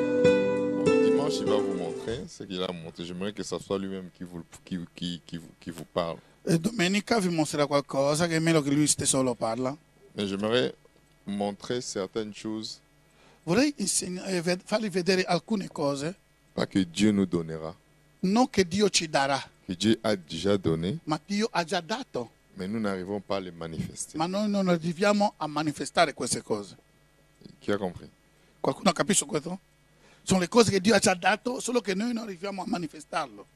Dimanche, il va vous montrer ce qu'il a montré. J'aimerais que ce soit lui-même qui vous parle. Domenica vi mostrerà qualcosa che è meglio che lui stesso lo parla. Mais j'aimerais montrer certaines choses, Vorrei fargli vedere alcune cose, pas que Dieu nous donnera, non che Dio ci darà, que Dieu a déjà donné, ma Dio ha già dato, mais nous n'arrivons pas à les manifester. ma noi non arriviamo a manifestare queste cose. Qui a compris? Qualcuno ha capito questo? Sono le cose che Dio ha già dato, solo che noi non arriviamo a manifestarlo.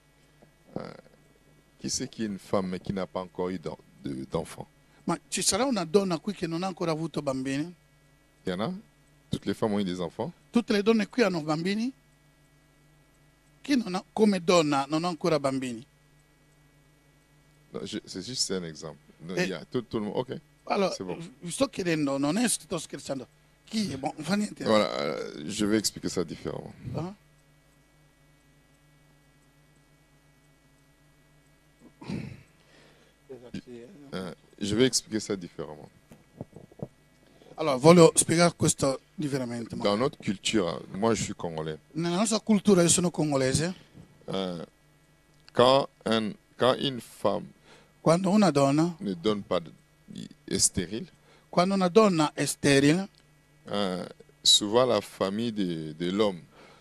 Qui c'est qui est une femme mais qui n'a pas encore eu d'enfant? Ma ci sarà una donna qui che non ha ancora avuto bambini? Il y en a? Toutes les femmes ont eu des enfants? Tutte le donne qui hanno bambini? Chi non ha, come donna non ha ancora bambini? C'est juste un exemple. Non, Et- il y a tout le monde. Ok. Allora, C'est bon. vi sto chiedendo, non è sto scherzando. Chi è? Boh, non fa niente. Voilà, je vais expliquer ça différemment. Ah. Je vais expliquer ça différemment. Allora, voglio spiegare questo diversamente. Dans notre culture, moi je suis congolais, Nella nostra cultura, io sono congolese, quand une femme quando una donna, ne donne pas est stérile, quando una donna è sterile, souvent la famille de l'homme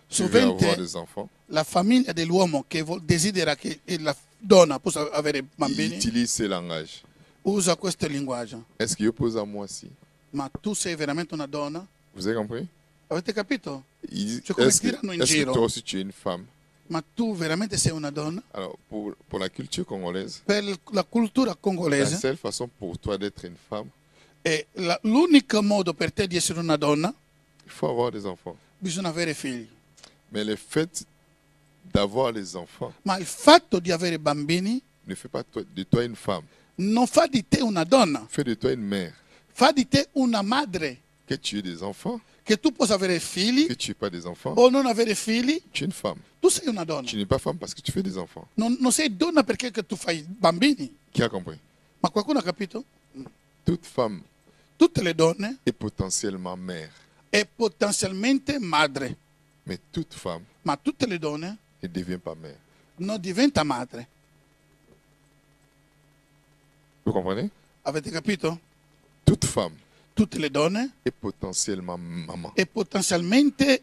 qui veut Sovente- avoir des enfants, la famiglia dell'uomo che desidera che la donna possa avere il bambini utilise ces langages. usa questo linguaggio. Est-ce qu'il oppose à moi aussi? Ma tu sei veramente una donna? Vous avez compris? Avete capito? Il dit, Cioè, come est-ce tirano in que giro. toi aussi tu es une femme? Ma tu veramente sei una donna? Alors pour la culture congolaise, Per la cultura la congolese seule façon pour toi d'être une femme, è l'unico modo per te di essere una donna, il faut avoir des enfants. bisogna avere figli. Mais le fait d'avoir les enfants Ma il fatto di avere bambini ne fait pas de toi une femme, non fa di te una donna, fait de toi une mère. fa di te una madre. Que tu aies des enfants, Che tu possa avere figli que tu n'aies pas des enfants, o non avere figli, tu es une femme. tu sei una donna. Tu n'es pas femme parce que tu fais des enfants. Non sei donna perché che tu fai bambini. Qui a compris? Ma qualcuno ha capito? Toute femme Tutte le donne est potentiellement mère, è potenzialmente madre, mais toute femme ma tutte le donne ne devient pas mère. non diventa madre. Vous comprenez? Avete capito? Toute femme Tutte le donne est potentiellement maman è potenzialmente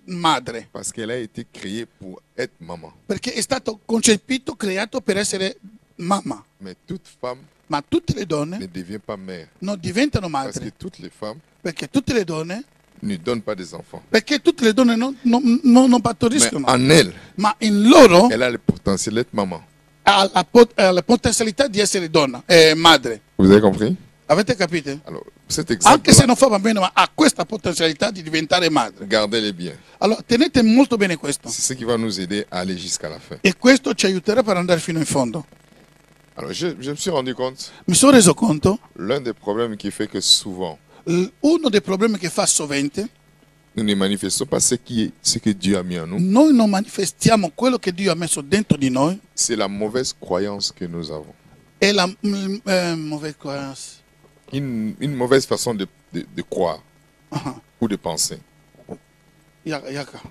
madre, parce qu'elle a été créée pour être maman. perché è stato concepito, creato per essere mamma. Mais toute femme Ma tutte le ne donne devient pas mère non diventano parce que madri, toutes les femmes perché tutte le donne, ne donnent pas des enfants. perché tutte le donne non Mais partoriscono, en elle, ma in loro elle a le potentiel d'être maman. ha la potenzialità di essere donna, madre. Vous avez compris? Avete capito? Alors, cet Anche se exemple, non fa bambino, ma ha questa potenzialità di diventare madre. gardez-les bien. Allora, tenete molto bene questo. C'est ce qui va nous aider à aller jusqu'à la fin. E questo ci aiuterà per andare fino in fondo. Alors, je me suis rendu compte, Mi sono reso conto, l'un des problèmes qui fait que souvent, uno dei problemi che fa sovente, nous ne manifestons pas ce que Dieu a mis en nous, noi non manifestiamo quello che Dio ha messo dentro di noi, c'est la mauvaise croyance que nous avons. è la mauvaise croyance. Une mauvaise façon de croire Ah, ou de penser. Yaka,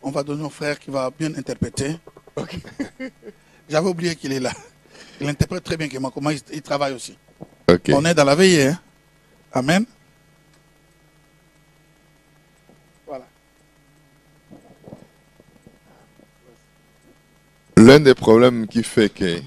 on va donner au frère qui va bien interpréter. J'avais oublié qu'il est là. Il interprète très bien que moi, comment il travaille aussi. Ok. On est dans la veillée. Hein? Amen. Voilà. L'un des problèmes qui fait que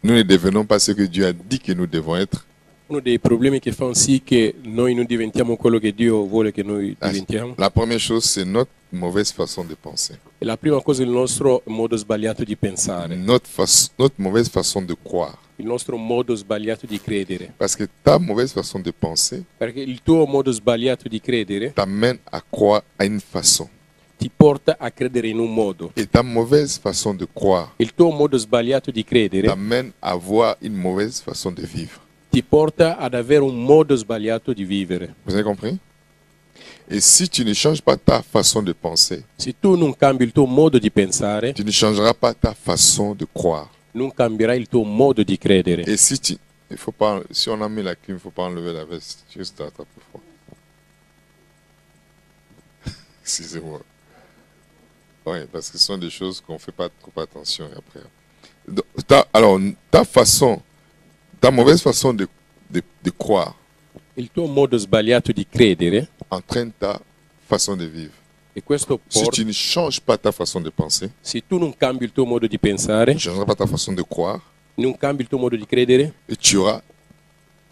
nous ne devenons pas ce que Dieu a dit que nous devons être, Uno dei problemi che fa sì che noi non diventiamo quello che Dio vuole che noi la, diventiamo. la première chose, c'est notre mauvaise façon de penser. E la prima cosa è il nostro modo sbagliato di pensare, Notre mauvaise façon de croire. il nostro modo sbagliato di credere. Parce que ta mauvaise façon de penser Perché il tuo modo sbagliato di credere t'amène à croire à une façon. ti porta a credere in un modo. Et ta mauvaise façon de croire Il tuo modo sbagliato di credere t'amène à avoir une mauvaise façon de vivre. ti porta ad avere un modo sbagliato di vivere. Vous avez compris? Et si tu ne changes pas ta façon de penser, Se tu non cambi il tuo modo di pensare, tu ne changeras pas ta façon de croire. non cambierai il tuo modo di credere. Et si il faut pas, si on a mis la clim, il ne faut pas enlever la veste. Juste à taper fort. Excusez-moi. Oui, parce que ce sont des choses qu'on ne fait pas trop attention après. Donc, alors, ta mauvaise façon de croire Il tuo modo sbagliato di credere, entraîne ta façon de vivre. e questo Si porta, tu ne changes pas ta façon de penser, se tu non cambi il tuo modo di pensare, tu ne changeras pas ta façon de croire, non cambi il tuo modo di credere, et tu auras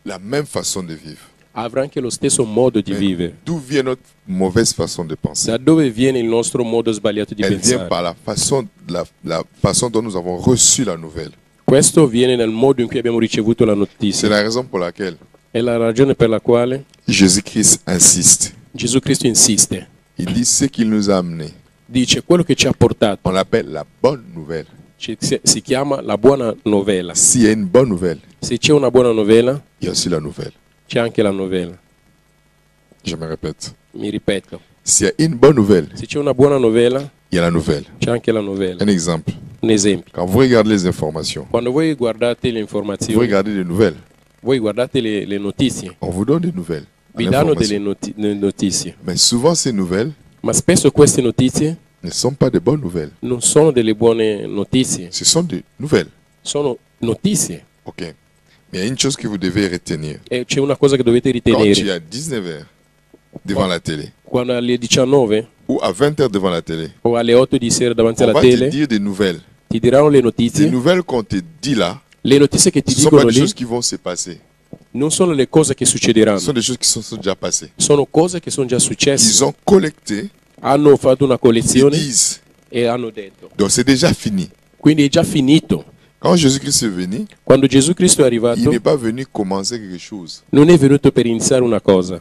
la même façon de vivre. avrai anche lo stesso modo di Mais vivere. d'où vient notre mauvaise façon de penser? Da dove viene il nostro modo sbagliato di Elle vient pensare? par la façon dont nous avons reçu la nouvelle. Questo viene nel modo in cui abbiamo ricevuto la C'est notizia. la raison pour laquelle È la ragione per la quale Jésus-Christ insiste. Gesù Cristo insiste. Il dit ce qu'il nous a amené. Dice quello che ci ha portato On l'appelle la bonne nouvelle. si chiama la buona novella. S'il y a une bonne nouvelle, Se c'è una buona novella, il y a aussi la nouvelle. c'è anche la novella. Je me répète. Mi ripeto, S'il y a une bonne nouvelle, se c'è una buona novella, il y a la nouvelle. c'è anche la novella. Un exemple. Un esempio. Quand vous regardez les informations, Quando voi guardate le vous informazioni, regardez les nouvelles, voi guardate le notizie, on vous donne des nouvelles. vi en danno information. delle notizie. Mais souvent, ces nouvelles Ma spesso queste notizie ne sont pas de bonnes nouvelles. non sono delle buone notizie, Ce sont des nouvelles. sono notizie. OK. Mais il y a une chose que vous devez retenir. E c'è una cosa che dovete Quand tu ritenere. es à 19h devant la télé, Quando alle 19 ou à 20h devant la télé, o alle 8 di sera davanti on alla va te tele, dire des nouvelles. ti diranno le Les notizie. nouvelles qu'on te dit là, Le notizie che ti ce ne sont pas dicono des lì choses qui vont se passer. non sono le cose che Ce sont succederanno, des choses qui sont déjà passées. sono cose che sono già Ils successe. ont collecté, Hanno fatto una ils collezione disent. e hanno detto. Donc c'est déjà fini. Quindi è già finito. Quand Jésus-Christ est venu, Quando Gesù Cristo è il arrivato, n'est pas venu commencer quelque chose. non è venuto per iniziare una cosa.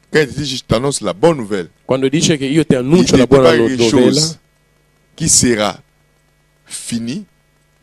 Quand il dit je t'annonce la bonne nouvelle, Quando dice che io ti il annuncio ne la dit buona pas quelque novella, chose qui sera fini,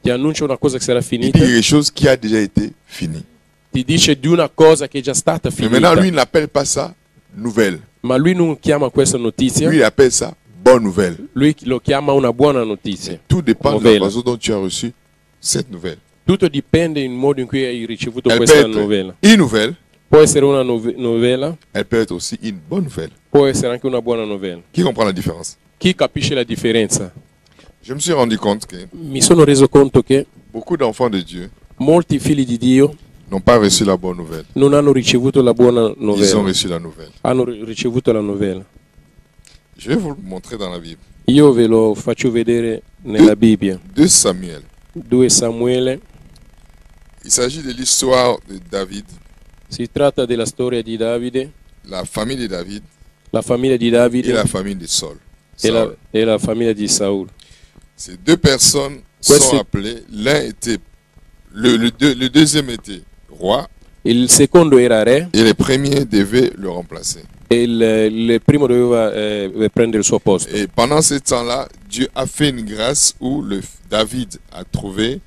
ti annuncio una cosa che sarà il dit finita, quelque chose qui a déjà été fini. ti dice di una cosa che è già stata Mais maintenant, finita. lui, il n'appelle pas ça nouvelle. Ma lui non chiama questa notizia, Lui, il appelle ça bonne nouvelle. lui lo chiama una buona notizia. Tout dépend de la Novella. façon dont tu as reçu cette nouvelle. Tutto dipende il modo in cui hai ricevuto Elle peut questa être novella. une nouvelle, Può essere una novella, elle peut être aussi une bonne nouvelle. può essere anche una buona novella. Qui comprend la différence? Chi capisce la differenza? Je me suis rendu compte que Mi sono reso conto che beaucoup d'enfants de Dieu molti figli di Dio n'ont pas reçu la bonne nouvelle. non hanno ricevuto la buona Ils ont novella, reçu la nouvelle. hanno ricevuto la novella. Je vais vous le montrer dans la Bible. Io ve lo faccio vedere nella Bibbia. 2 Samuel. 2 Samuele, Il s'agit de l'histoire de David, si tratta della storia di Davide, la famille de David la famiglia di et Davide la famille de Saul. e la famiglia di Saul. Ces deux personnes Ouais, sont c'est- appelées. L'un était, le deuxième était roi Il secondo era re et le premier devait le remplacer. e il primo doveva prendere il suo posto. Et pendant ce temps-là, Dieu a fait une grâce où David a trouvé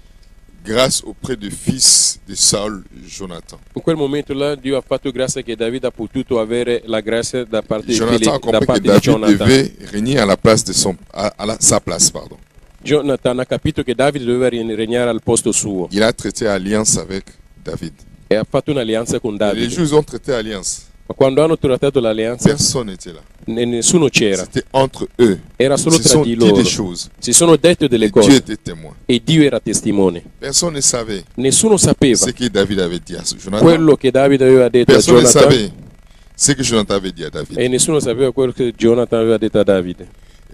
grâce auprès du fils de Saul, Jonathan. In quel momento là Dio ha fatto grazia che Davide ha potuto avere la grazia da parte di, Jonathan a da compris que parte di David Jonathan. devait régner à la place de sa place, pardon. Jonathan ha capito che Davide doveva regnare al posto suo Il a traité alliance avec David. e ha fatto un'alleanza con Et les Davide. jours où ils ont traité alliance, Ma quando hanno trattato l'alleanza personne n'était là. nessuno c'era, C'était entre eux. era solo Ils se tra sont di dit loro. des choses. Si sono dette delle Et Dieu cose était témoin. e Dio era testimone. Personne ne savait Nessuno sapeva ce que David avait dit à Jonathan. quello che Davide aveva detto a Personne ne Jonathan savait ce que Jonathan avait dit à David. e nessuno sapeva quello che Jonathan aveva detto a Davide.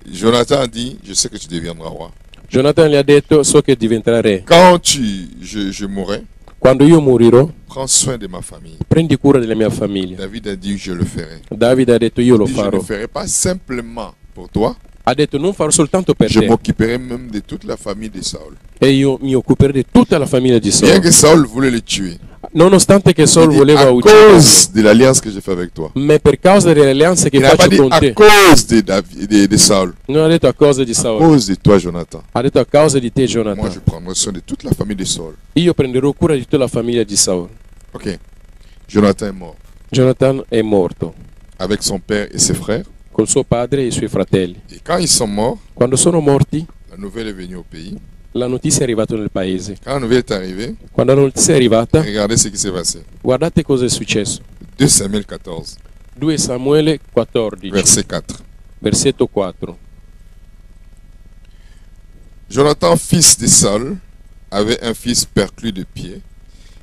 Jonathan a dit, je sais que tu deviendras roi. Jonathan gli ha detto: so che diventerà re. Quand je mourrai, Quando io morirò, prends soin de ma famille. prendi cura della mia famiglia. David a dit, je le ferai. Davide ha detto: io lo Il dit, je ne farò. le ferai pas simplement pour toi. Ha detto: non farò soltanto per Je te, m'occuperai même de toute la famille de Saul. e io mi occuperò di tutta la famiglia di Bien Saul. que Saul voulait le tuer. Nonostante che Saul Il dit, voleva à ucciderlo, cause de l'alliance que j'ai fait avec toi. ma per causa delle alleanze che Il n'a pas faccio dit con à te. cause de Saul. Non ha detto a causa di À Saul, cause de toi, Jonathan. ha detto a causa di te, Moi, je Jonathan. prendrai soin de toute la famille de Saul. Io prenderò cura di tutta la famiglia di Saul. Ok. Jonathan est mort Jonathan è morto avec son père et ses frères. con suo padre e i suoi fratelli. Et quand ils sont morts, Quando sono morti, la nouvelle est venue au pays la notizia è arrivata nel paese. Quand la nouvelle est arrivée, Quando la notizia è arrivata, regardez ce qui s'est passé. guardate cosa è successo. 2 Samuel 14, 2 Samuele 14, verset 4. versetto 4. Jonathan, fils de Saül, avait un fils perclus de pied.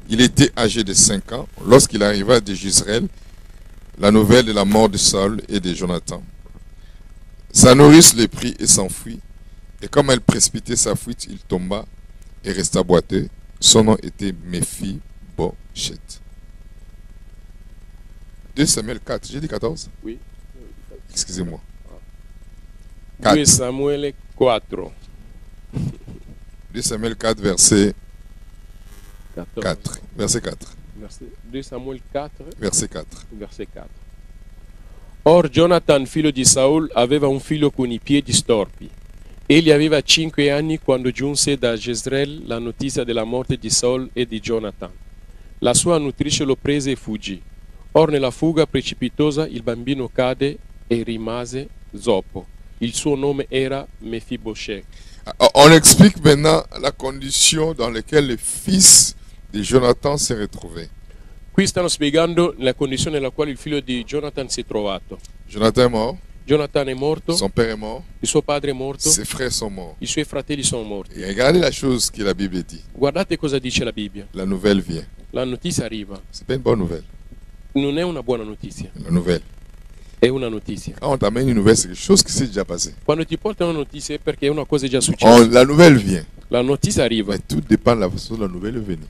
Il était âgé de 5 ans lorsqu'il arriva de Jezreel la nouvelle de la mort de Saül et de Jonathan. Sa nourrice le prit et s'enfuit. Et comme elle précipitait sa fuite, il tomba et resta boiteux. Son nom était Méphi-Bosheth. 2 Samuel 4, j'ai dit 14? Oui. Excusez-moi. 2 4. Samuele 4. 2 Samuel 4, verset 14. 4. Verset 4. 2 Samuele 4, Verset 4. verset 4. Or Jonathan, figlio di Saul, aveva un figlio con i piedi storpi. Egli aveva 5 anni quando giunse da Jezreel la notizia della morte di Saul e di Jonathan. La sua nutrice lo prese e fuggì. Or nella fuga precipitosa il bambino cade e rimase zoppo. Il suo nome era Mephibosheth. On explique maintenant la condition dans laquelle le fils de Jonathan s'est retrouvé. Qui stanno spiegando la condizione nella quale il figlio di Jonathan si è trovato. Jonathan est mort, Jonathan è morto, son père est mort, il suo padre è morto, ses frères sont morts. i suoi fratelli sono morti. Et regardez la chose que la Bible dit. Guardate cosa dice la Bibbia. La nouvelle vient. La notizia arriva. C'est pas une bonne nouvelle. Non è una buona notizia, La nouvelle. è una notizia. Quand on t'amène une nouvelle, c'est quelque chose qui s'est déjà passé. Quando ti portano notizie è perché una cosa è già successa. La nouvelle vient. La notizia arriva. Mais tout dépend de la façon dont la nouvelle est venue.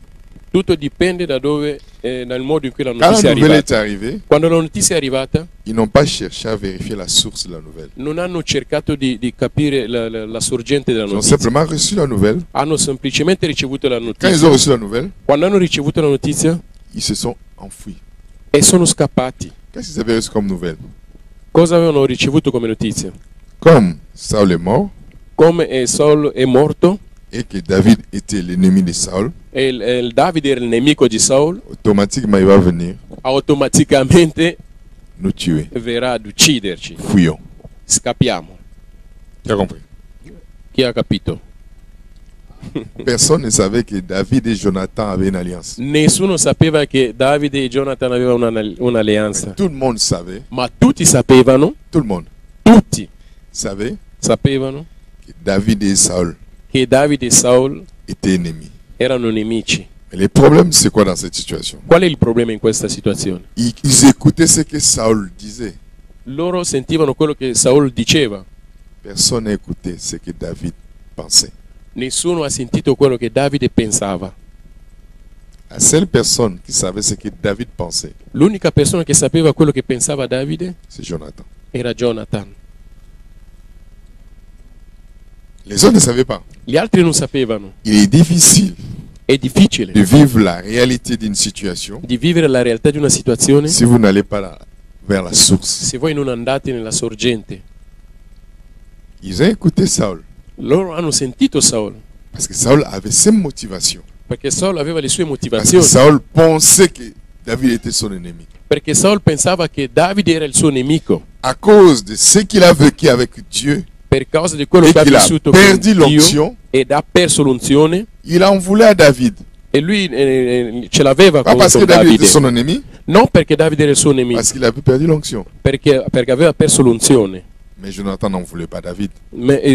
Tutto dipende da dove, dal modo in cui la Quand la notizia è nouvelle est arrivata. arrivée, Quando la notizia è arrivata, ils n'ont pas cherché à vérifier la source de la nouvelle. non hanno cercato di capire la sorgente della Ils ont notizia. simplement reçu la nouvelle. Hanno semplicemente ricevuto la Quand ils notizia. ont reçu la nouvelle, Quando hanno ricevuto la notizia ils se sont enfuis. e sono scappati. Qu'est-ce qu'ils avaient reçu comme nouvelle? Cosa avevano ricevuto come notizia? Comme Saul est mort Come Saul è morto et que David était l'ennemi de Saul, e il Davide era il nemico di Saul, automatiquement il va venir automaticamente nous tuer. verrà ad ucciderci. Fuyons. Scappiamo. Tu as compris? Chi ha capito? Personne ne savait que David et Jonathan avaient une alliance. Nessuno sapeva che Davide e Jonathan avevano un'alleanza, Tout le monde savait, ma tutti sapevano, tout le monde tutti savait sapevano que David et Saul che Davide e Saul étaient ennemis. erano nemici. Mais le problème, c'est quoi dans cette situation? Qual è il problema in questa situazione? Ils écoutaient ce que Saul disait. Loro sentivano quello che Saul diceva, Personne n'a écouté ce que David pensait. nessuno ha sentito quello che Davide pensava. La seule personne qui savait ce que David pensait, L'unica persona che sapeva quello che pensava Davide c'est Jonathan. era Jonathan. Les autres ne savaient pas. Gli altri non sapevano. Il est difficile È difficile de vivre la réalité d'une situation di vivere la realtà di una situazione si vous n'allez pas vers la source. se voi non andate nella sorgente. Ils ont écouté Saul Loro hanno sentito Saul, parce que Saul avait ses motivations. perché Saul aveva le sue Parce que motivazioni, Saul pensait que David était son ennemi. perché Saul pensava che Davide era il suo nemico. À cause de ce qu'il a vécu avec Dieu Per causa di quello et che ha qu'il a vissuto con perdu Dio l'onction, ed ha perso l'unzione, il en voulait à David. e lui ce l'aveva Pas parce con que David était Davide. son ennemi, Non perché Davide era il suo nemico, parce qu'il avait perdu l'onction. perché aveva perso l'unzione. Mais Jonathan n'en voulait pas David,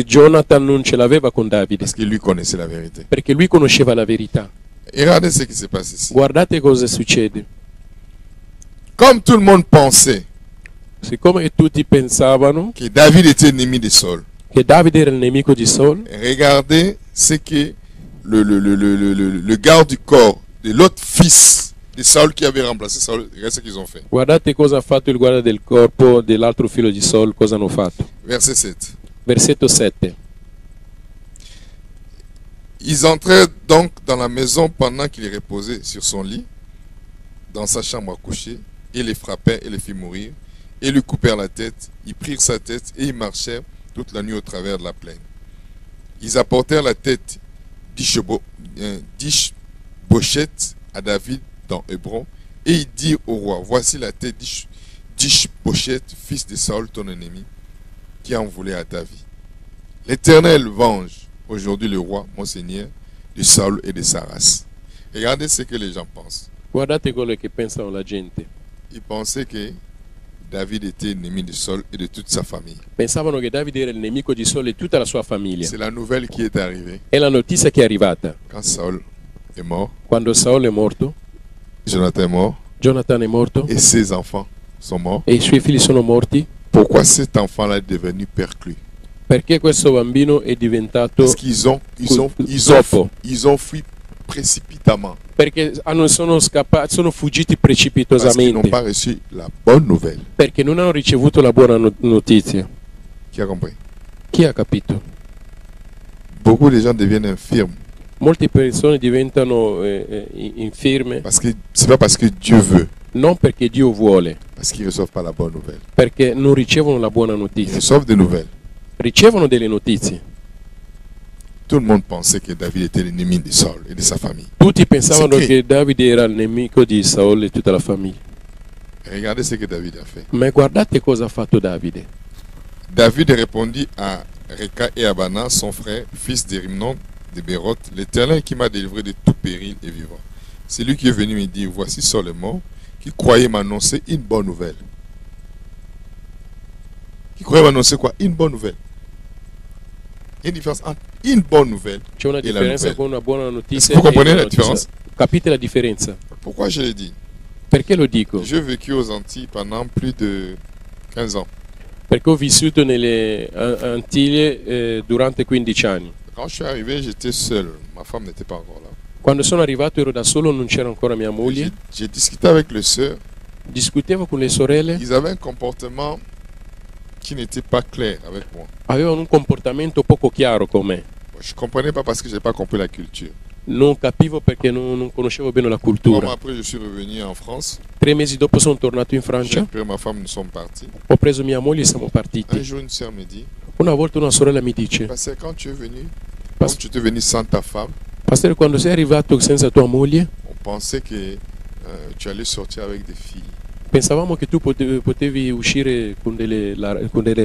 Jonathan non ce l'aveva con Davide, parce que lui connaissait la vérité. perché lui conosceva la verità. Et regardez ce qui s'est passé ici. Guardate cosa succede. Comme tout le monde pensait Siccome che tutti pensavano que David était ennemi de Saul, che Davide era il nemico di Saul, regardez ce que le garde du corps de l'autre fils de Saul qui avait remplacé Saul, regarde ce qu'ils ont fait. guardate cosa ha fatto il guardia del corpo dell'altro figlio di Saul, cosa hanno fatto. Verset 7. Versetto 7. Ils entrèrent donc dans la maison pendant qu'il reposait sur son lit, dans sa chambre à coucher, et les frappèrent et les firent mourir, et lui coupèrent la tête. Ils prirent sa tête et ils marchèrent toute la nuit au travers de la plaine. Ils apportèrent la tête d'Ish-Bosheth à David dans Hébron, et il dit au roi, voici la tête d'Ish-Bosheth, fils de Saul, ton ennemi, qui en voulait à ta vie. L'Éternel venge aujourd'hui le roi, mon Seigneur, de Saul et de sa race. Regardez ce que les gens pensent. Guardate quello che pensano la gente. Ils pensaient que David était ennemi de Saul et de toute sa famille. Pensavano che Davide era il nemico di Saul e tutta la sua famiglia. C'est la nouvelle qui est arrivée È la notizia che è arrivata. quand Saul est mort, Quando Saul è morto, Jonathan est mort Jonathan è morto et ses enfants sont morts. e i suoi figli sono morti. Pourquoi cet enfant-là est devenu perclus? Perché questo bambino è diventato... Parce qu'ils ont fui précipitamment. Perché sono fuggiti Parce qu'ils n'ont precipitosamente. pas reçu la bonne nouvelle. Perché non hanno ricevuto la buona notizia. Qui a compris? Chi ha capito? Beaucoup de gens deviennent infirmes. Molte persone diventano infirme Parce que c'est pas parce que Dieu veut, non perché Dio vuole, parce qu'ils ne reçoivent pas la bonne nouvelle. perché non ricevono la buona Ils notizia. reçoivent des nouvelles. Ricevono delle notizie. Tout le monde pensait que David était l'ennemi de Saul et de sa famille. Tutti pensavano Sì, che- che Davide era il nemico di Saul e tutta la famiglia. Regardez ce que David a fait. Ma guardate cosa ha fatto Davide. David répondit à Reka et Abana, son frère, fils de Rimnon de Béroth, l'Éternel qui m'a délivré de tout péril et vivant. C'est lui qui est venu me dire, voici Saul est mort, qui croyait m'annoncer une bonne nouvelle. Qui croyait m'annoncer quoi? Une bonne nouvelle. Il y a une différence entre une bonne nouvelle. C'è una E la differenza nouvelle. con una buona notizia. Est-ce que vous e comprenez una la notizia. différence? Capite la differenza? Pourquoi je l'ai dit? Perché lo dico? J'ai vécu aux Antilles pendant plus de 15 ans. Perché ho vissuto nelle Antiglie durante 15 anni. Quand je suis arrivé, j'étais seul. Ma femme n'était pas encore là. Quando sono arrivato ero da solo, non c'era ancora mia moglie. J'ai discuté avec les sœurs. Discutevo con le sorelle, Ils avaient un comportement qui n'était pas clair avec moi. avevano un comportamento poco chiaro con me. Je ne comprenais pas parce que je n'ai pas compris la culture. Non capivo perché non conoscevo bene la 3 mois cultura. après, je suis revenu en France. 3 mesi dopo sono tornato in J'ai Francia, pris ma femme, nous sommes partis. ho preso mia moglie e siamo Un partiti. jour, une sœur me dit, Una volta una sorella mi dice: parce que quand tu es venu, Pas- quand tu étais venu sans ta femme, Pastore, quando sei arrivato senza tua moglie, on pensait que tu allais sortir avec des filles. pensavamo che tu potevi uscire con delle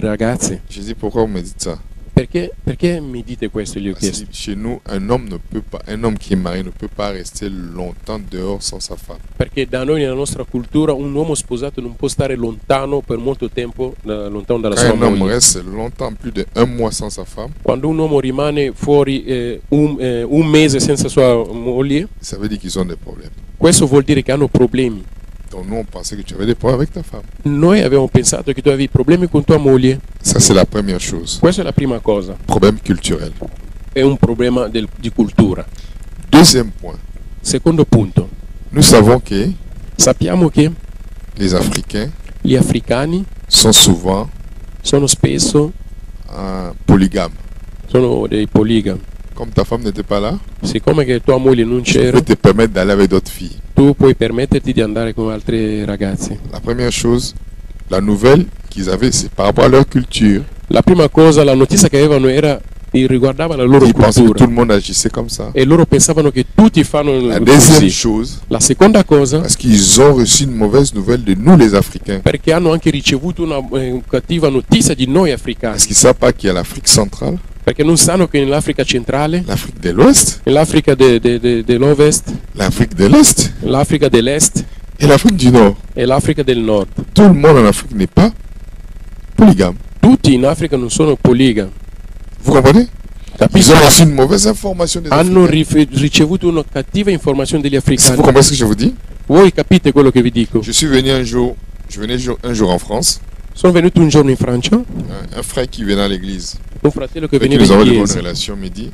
ragazze. J'ai dit, pourquoi vous me dites ça? Perché mi dite questo? Gli ho Parce chiesto. que chez nous, un homme qui est marié ne peut pas rester longtemps dehors sans sa femme. Perché da noi nella nostra cultura un uomo sposato non può stare lontano per molto tempo, lontano dalla Quand sua un homme moglie. reste longtemps, plus de 1 mois sans sa femme, Quando un uomo rimane fuori un mese senza sua moglie, ça veut dire qu'ils ont des problèmes. questo vuol dire che hanno problemi. Donc nous, on pensait que tu avais des problèmes avec ta femme. Noi avevamo pensato che tu avevi problemi con tua moglie. Ça, c'est la première chose. Questa è la prima cosa. Problème culturel. È un problema di cultura. Deuxième point. Secondo punto, Nous savons que sappiamo che les Africains gli africani sont souvent sono spesso polygames. sono dei poligami. Comme ta femme n'était pas là, Siccome che tua moglie non tu c'era, peux te permettre d'aller avec d'autres filles. tu puoi permetterti di andare con altre ragazze. La première chose, la nouvelle qu'ils avaient, c'est par rapport à leur culture. La prima cosa, la notizia che avevano riguardava la loro Ils pensaient que tout cultura. le monde agissait comme ça. E loro pensavano che tutti fanno La deuxième così. chose, La seconda cosa, parce qu'ils ont reçu une mauvaise nouvelle de nous les Africains. perché hanno anche ricevuto una cattiva notizia di noi africani. Parce qu'ils ne savent pas qu'il y a l'Afrique centrale, Perché non sanno che nell'Africa centrale, l'Afrique de l'Ouest, nell'Africa dell'Ovest, l'Afrique de l'Est l'Africa dell'Est et l'Afrique du Nord. e l'Africa del Nord. Tout le monde en Afrique n'est pas polygame. Tutti in Africa non sono poligami. Vous comprenez? Ils Capisci? ont reçu une mauvaise information des Hanno Africains. ricevuto una cattiva informazione degli Vous africani. comprenez ce que je vous dis? Voi capite quello che vi dico? Je suis venu un jour, un jour en France, Sono venuto un giorno in Francia, un frère qui venait à l'église, un fratello che avec qui veniva nous avons in de bonnes chiesa. relations, me dit,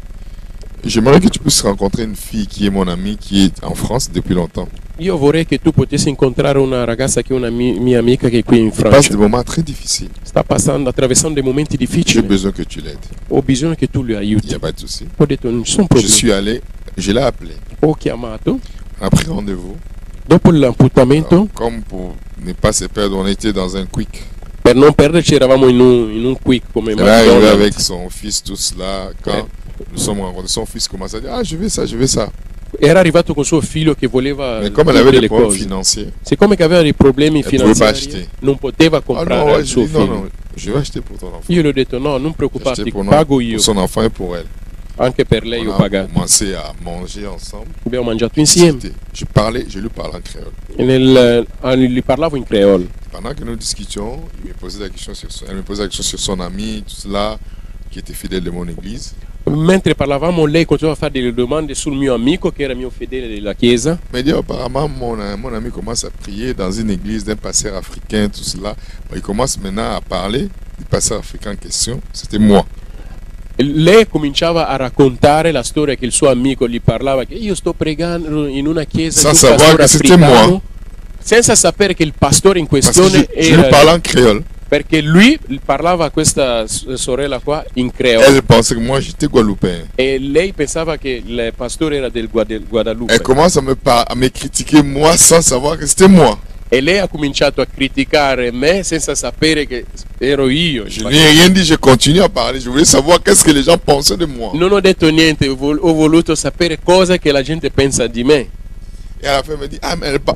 j'aimerais que tu puisses rencontrer une fille qui est mon amie, qui est en France depuis longtemps. Io vorrei che tu potessi incontrare una ragazza che è una mia amica che è qui in Elle passe Francia. des moments très difficiles. Sta attraversando dei momenti J'ai difficili. besoin que tu l'aides. Ho bisogno che tu li Il n'y aiuti. a pas de souci. Ho detto non ci sono Je problemi. suis allé, je l'ai appelé. Ho chiamato. On a pris rendez-vous. Dopo l'appuntamento, Alors, comme pour ne pas se perdre, on était dans un quick. per non perderci, eravamo in un quick come Elle est arrivée McDonald's. avec son fils, tout cela. Quand nous sommes rencontrés, son fils commence à dire, ah, je veux ça, je veux ça. Era arrivato con suo figlio che voleva Mais comme elle tutte avait des le problèmes cose. financiers, Siccome che aveva dei problemi Elle pouvait pas finanziari, acheter. non poteva ah comprare non, ouais, al je suo dis, non, figlio. non, je vais acheter pour ton enfant. Io gli ho detto no, non J'ai acheté preoccuparti, pour, pago io. pour son enfant et pour elle. Anche per lei On ho a pagato. commencé à manger ensemble. Abbiamo mangiato insieme. Je lui parlais en créole. E gli parlavo in creole. Pendant que nous discutions, il me posait la question elle me posait la question sur son ami, tout cela, qui était fidèle de mon église. Mentre parlavamo, lei continuava a fare delle domande sul mio amico che era mio fedele della chiesa. Mais dit apparemment mon ami commence à prier dans une église d'un pasteur africain, tout cela. Il commence maintenant à parler du pasteur africain en question. C'était moi. Lei cominciava a raccontare la storia che il suo amico gli parlava, che io sto pregando in una chiesa Sans di un savoir pastore che c'était africano, moi. senza sapere che il pastore in Parce que questione je lui parlais era, en créole. perché lui parlava a questa sorella qua in creole Elle pensait que moi j'étais guadeloupéen. e lei pensava che il pastore era del Guadalupe. Elle commence à me critiquer moi sans savoir que c'était moi. E lei ha cominciato a criticare me senza sapere che ero io. Je n'ai rien dit, je continue à parler. Je voulais savoir qu'est-ce que les gens pensaient de moi. Non ho detto niente, ho voluto sapere cosa che la gente pensa di me. Et à la fin, elle me dit, ah, mais quand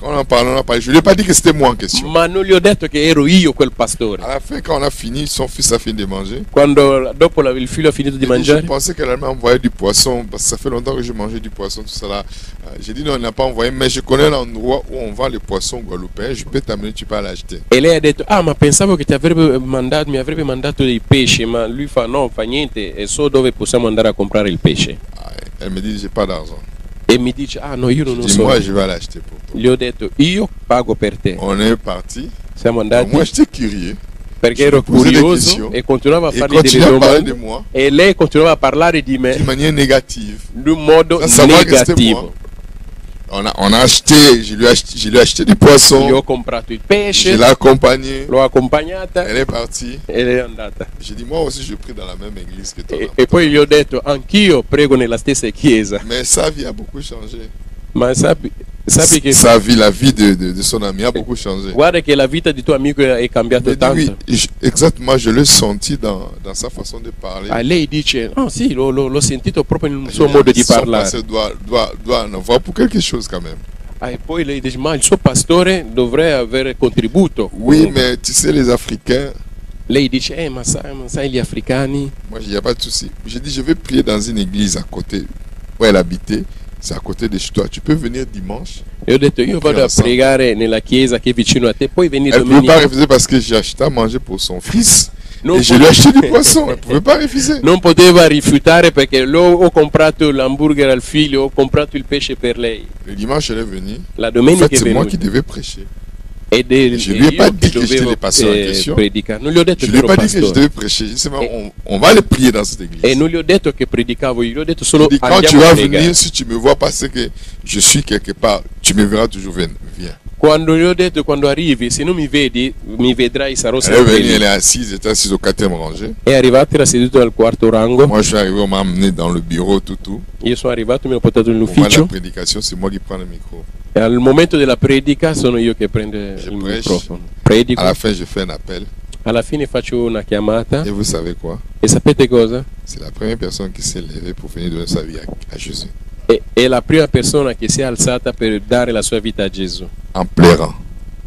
on en parle, je ne lui ai pas dit que c'était moi en question. Ma non gli ho detto che ero io quel pastore. À la fin, quand on a fini, son fils a fini de manger. Quando dopo il figlio ha finito di Je mangiare, pensais qu'elle allait m'envoyer du poisson, parce que ça fait longtemps que je mangeais du poisson, tout ça là. J'ai dit non, elle n'a pas envoyé, mais je connais l'endroit où on vend les poissons guadeloupéens, je peux t'amener, tu peux l'acheter. e lei ha detto, ah ma pensavo che mi avrebbe mandato dei pesci, ma lui fa no, fa niente, e so dove possiamo andare a comprare il pesce. Elle me dit, j'ai pas d'argent. E mi dice, ah no, io non Je lo dis, so. moi, je vais l'acheter pour toi. Gli ho detto, io pago per te. On est parti. Siamo Alors, andati moi, j'étais curieux. perché je ero mi posais des curioso questions e continuavo a Et fargli delle continue à parler de domande moi e lei continuava a parlare di me d'une manière négative. d'un modo Sans savoir que c'était negativo. moi. On a acheté, je lui ai acheté du poisson. Gli ho comprato il Je pesce, l'ai accompagnée. l'ho accompagnata Elle est partie. ed è andata. J'ai dit, moi aussi, je prie dans la même église que toi. E poi gli ho detto, anch'io prego nella stessa chiesa. Mais sa vie a beaucoup changé. Ma sappi che Sa vie, la vie de son ami a beaucoup changé. guarda che la vita di tuo amico è cambiata Mais dis, oui, tanto. exactement, je l'ai senti dans sa façon de parler. Ah, lei dice, oh sì, l'ho sentito proprio nel Je suo dis, modo di son parlare. pasteur doit en avoir pour quelque chose quand même. Ah, e poi lei dice, ma il suo pastore dovrebbe avere contributo. Oui, mais tu sais, les Africains, Lei dice, ma sai gli africani? moi, il n'y a pas de souci. J'ai dit, je vais prier dans une église à côté où elle habitait. C'est à côté de chez toi. Tu peux venir dimanche. E ho detto, io vado a pregare nella chiesa che è vicino a te, poi venire Elle ne pouvait pas domenica. refuser parce que j'ai acheté à manger pour son fils. Non, Et je lui ai acheté du poisson. Elle ne pouvait pas refuser. non poteva rifiutare perché ho comprato l'hamburger al figlio, ho comprato il pesce per lei. Le dimanche, elle est venue. La En domenica fait, è c'est moi qui venuta. devais prêcher. Ed è Je lui ai pas io dit che que j'étais dovevo le pasteur en question. predicare. Non gli ho detto Je che ne lui ai ero pas dit que je pastore. devais prêcher. Je dis, c'est bon, on va aller prier dans cette église. E non gli ho detto che predicavo io, gli ho detto solo Je dis, quand tu andiamo a vas pregare. venir, si tu me vois parce que je suis quelque part, tu me verras toujours, viens. Quando gli ho detto quando arrivi, se non mi vedi, mi vedrai, sarò Elle est sempre venue, lì. elle est assise, elle était assise au 4e rangée. È arrivato, era seduto al quarto rango. Moi, je suis arrivé, on m'a amené dans le bureau, tout. Io sono arrivato, mi ho portato Au moment de nell'ufficio. la prédication, c'est moi qui prends le micro. E al momento della predica sono io che prendo il prêche. microfono. À Predico. la fin, je fais un appel. Alla fine faccio una chiamata. Et vous savez quoi? E sapete cosa? C'est la première personne qui s'est levée pour venir donner sa vie à Jésus. È la prima persona che si è alzata per dare la sua vita a Gesù, En pleurant.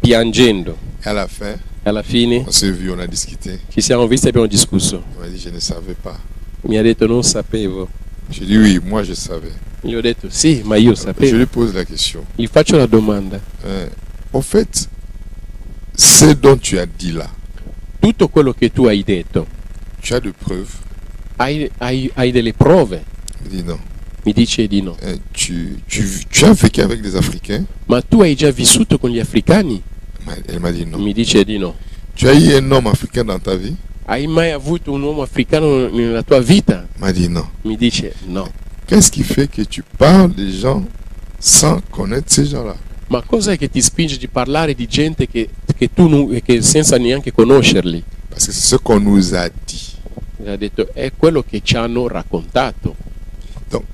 piangendo. Et à la fin, Alla fine on s'est vu, on a discuté. ci siamo visti e abbiamo discusso. Il m'a dit, je ne savais pas. Mi ha detto non sapevo. J'ai dit, oui, moi, je savais. Gli ho detto sì, ma io Je sapevo. lui pose la question. Gli faccio la domanda. Au fait, ce dont tu as dit là, Tutto quello che tu hai detto, tu as de preuves? hai delle prove? Il me dit non. Mi dice di no. Tu as vécu avec des Africains? Ma tu hai già vissuto con gli africani? Elle m'a dit non. Mi dice di no. Tu as eu un homme africain dans ta vie? Hai mai avuto un uomo africano nella tua vita? Elle m'a dit non. Mi dice no. Qu'est-ce qui fait que tu parles des gens sans connaître ces gens-là? Ma cos'è che ti spinge di parlare di gente che tu che senza neanche conoscerli? Parce que c'est ce qu'on nous a dit. Mi ha detto è quello che ci hanno raccontato. Donc,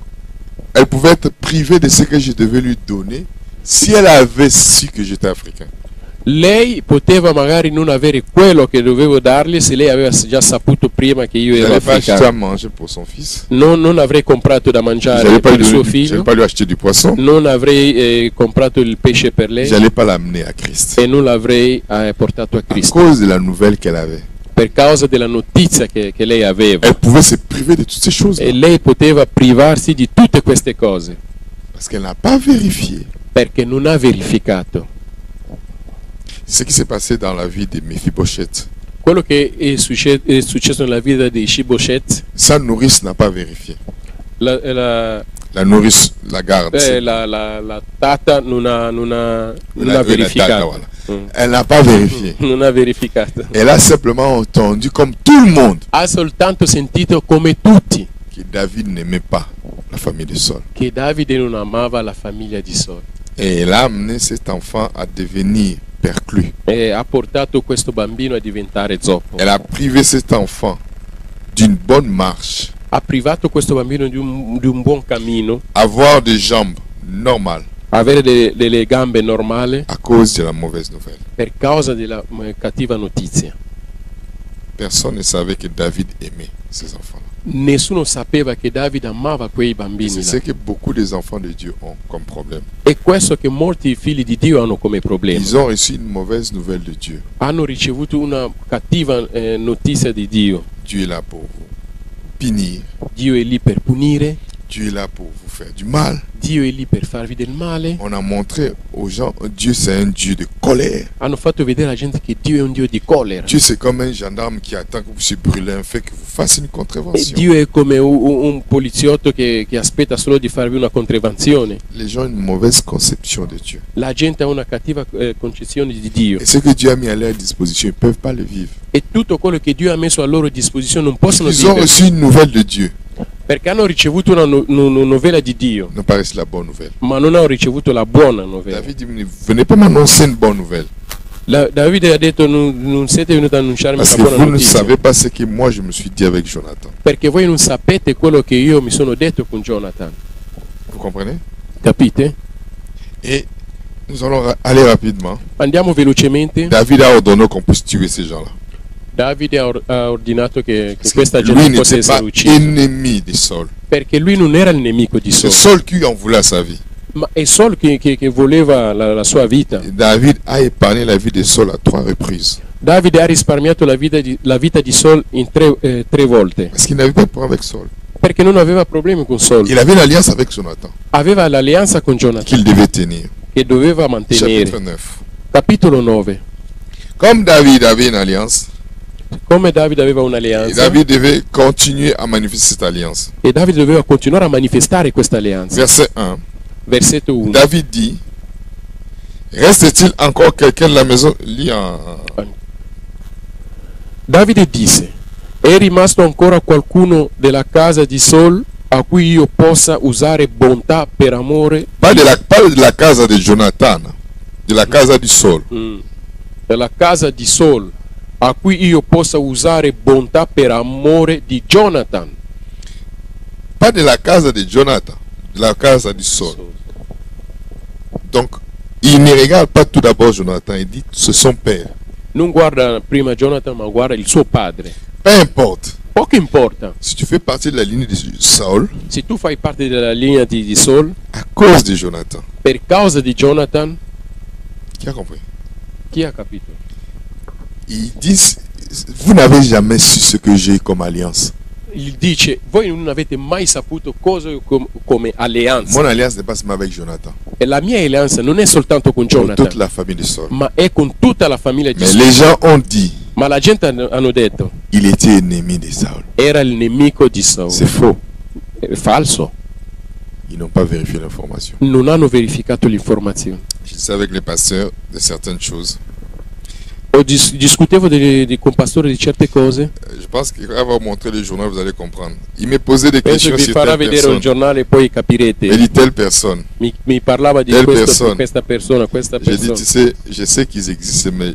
elle pouvait être privée de ce que je devais lui donner si elle avait su que j'étais africain. Lei poteva magari non avere quello che dovevo dargli se lei aveva già saputo prima che io Je ero n'allais pas acheter à africano. manger pour son fils. Non avrei comprato da Je mangiare n'allais pas, per il suo figlio, pas lui acheter du poisson. non avrei comprato il pesce per lei Je n'allais pas l'amener à Christ. e non l'avrei portato a À Cristo. cause de la nouvelle qu'elle avait. per causa della notizia che lei aveva. Elle pouvait se priver de toutes ces choses E lei poteva privarsi di tutte queste cose parce qu'elle n'a pas vérifié. perché non ha verificato. Ce qui s'est passé dans la vie de Mephibosheth, Quello che è successo nella vita di Shiboshet, sa nourrice n'a pas vérifié. la La nourrice, la garde. la tata non ha La tata, verificato. voilà. Elle n'a pas vérifié. Non ha verificato. Elle a simplement entendu, comme tout le monde, Ha soltanto sentito come tutti que David n'aimait pas la famille de Saul. che Davide non amava la famiglia di Saul Et elle a amené cet enfant à devenir perclus. e ha portato questo bambino a diventare zoppo. Elle a privé cet enfant d'une bonne marche, Ha privato questo bambino di un buon cammino, avoir des jambes normales avere delle gambe normali à cause de la mauvaise nouvelle. per causa della cattiva notizia. Personne ne savait que David aimait ces enfants-là. Nessuno sapeva che Davide amava quei Et bambini c'est là. ce que beaucoup des enfants de Dieu ont comme problème. È questo che molti figli di Dio hanno come problema. Ils ont reçu une mauvaise nouvelle de Dieu. Hanno ricevuto una cattiva notizia di Dio. Dieu est là pour vous punir. Dio è lì per punire, Dieu est là pour vous faire du mal. Dio è lì per farvi del male. On a montré aux gens, Dieu c'est un Dieu de colère. Hanno fatto vedere alla gente che Dio è un Dio di collera. Dieu c'est comme un gendarme qui attend que vous se brûlez un fait, que vous fassiez une E contravention. Dio è come un poliziotto che aspetta solo di farvi una contravvenzione. Les gens ont une mauvaise conception de Dieu. La gente ha una cattiva concezione di Dio. Et ce que Dieu a mis à leur disposition, ils ne peuvent pas le vivre. E tutto quello che Dio ha messo a loro disposizione non possono Ils ont vivere reçu une nouvelle de Dieu. perché hanno ricevuto una novella di Dio, Ils n'ont pas reçu la bonne nouvelle. ma non hanno ricevuto la buona novella. David dit, ne venez pas m'annoncer une bonne nouvelle. Davide ha detto non siete venuti ad annunciarmi Parce una que buona vous ne notizia savez pas ce que moi je me suis dit avec Jonathan. perché voi non sapete quello che io mi sono detto con Jonathan. Vous comprenez? Capite? Et nous allons aller rapidement. Andiamo velocemente. David a ordonné qu'on puisse tuer ces gens-là. Davide ha ordinato che Parce questa que gente lui fosse n'était pas essere uccisa ennemi de Saul. perché lui non era il nemico di C'est Saul, Saul qui en voulait à sa vie. ma è Saul che voleva la sua vita. Et David a épargné la vie de Saul à 3 reprises. Davide ha risparmiato la vita di Saul in tre volte Parce qu'il n'avait pas de problème avec Saul. perché non aveva problemi con Saul. Il avait une alliance avec Jonathan Aveva l'alleanza con Jonathan qu'il devait tenir. che doveva Chapitre mantenere. 9. Capitolo 9. Comme David avait une alliance, Come Davide aveva et un'alleanza David devait continuer à manifester cette alliance. e Davide doveva continuare a manifestare questa alleanza. Verset 1. Versetto 1. David dit, reste-t-il encore quelqu'un de la maison? Lis en... Davide disse: è rimasto ancora qualcuno della casa di Saul a cui io possa usare bontà per amore Pas de la casa de Jonathan, de la casa di Saul. della casa di Saul a cui io possa usare bontà per amore di Jonathan. Pas de la casa de Jonathan, de la casa di Saul. Donc, il ne regarde pas tout d'abord Jonathan, il dit c'est son père. Non guarda prima Jonathan ma guarda il suo padre. Peu importe. Poco importa Si tu fais partie de la ligne de Saul, se tu fai parte della linea di Saul à cause de Jonathan, per causa di Jonathan. qui a compris? Chi ha capito? Ils disent, vous n'avez jamais su ce que j'ai comme alliance. Gli dice: voi non avete mai saputo cosa come alleanza. Mon alliance n'est pas seulement avec Jonathan, E la mia alleanza non è soltanto con pour Jonathan, toute la famille de Saul. ma è con tutta la famiglia di Mais Saul. les gens ont dit, Ma la gente hanno detto: il était ennemi de Saul. era il nemico di Saul. C'est faux. È falso. Ils n'ont pas vérifié l'information. Non hanno verificato l'informazione. Je disais avec les pasteurs de certaines choses. Discutevo con pastore di certe cose. Je pense qu'à vous montrer le journal, vous allez comprendre. Il me posait des Penso questions vi sur farà telle vedere un personne. giornale e poi capirete. Il dit telle personne. Mi parlava di Telle questo, persona. questa persona, questa J'ai dit, persona. tu sais, je sais qu'ils existent, mais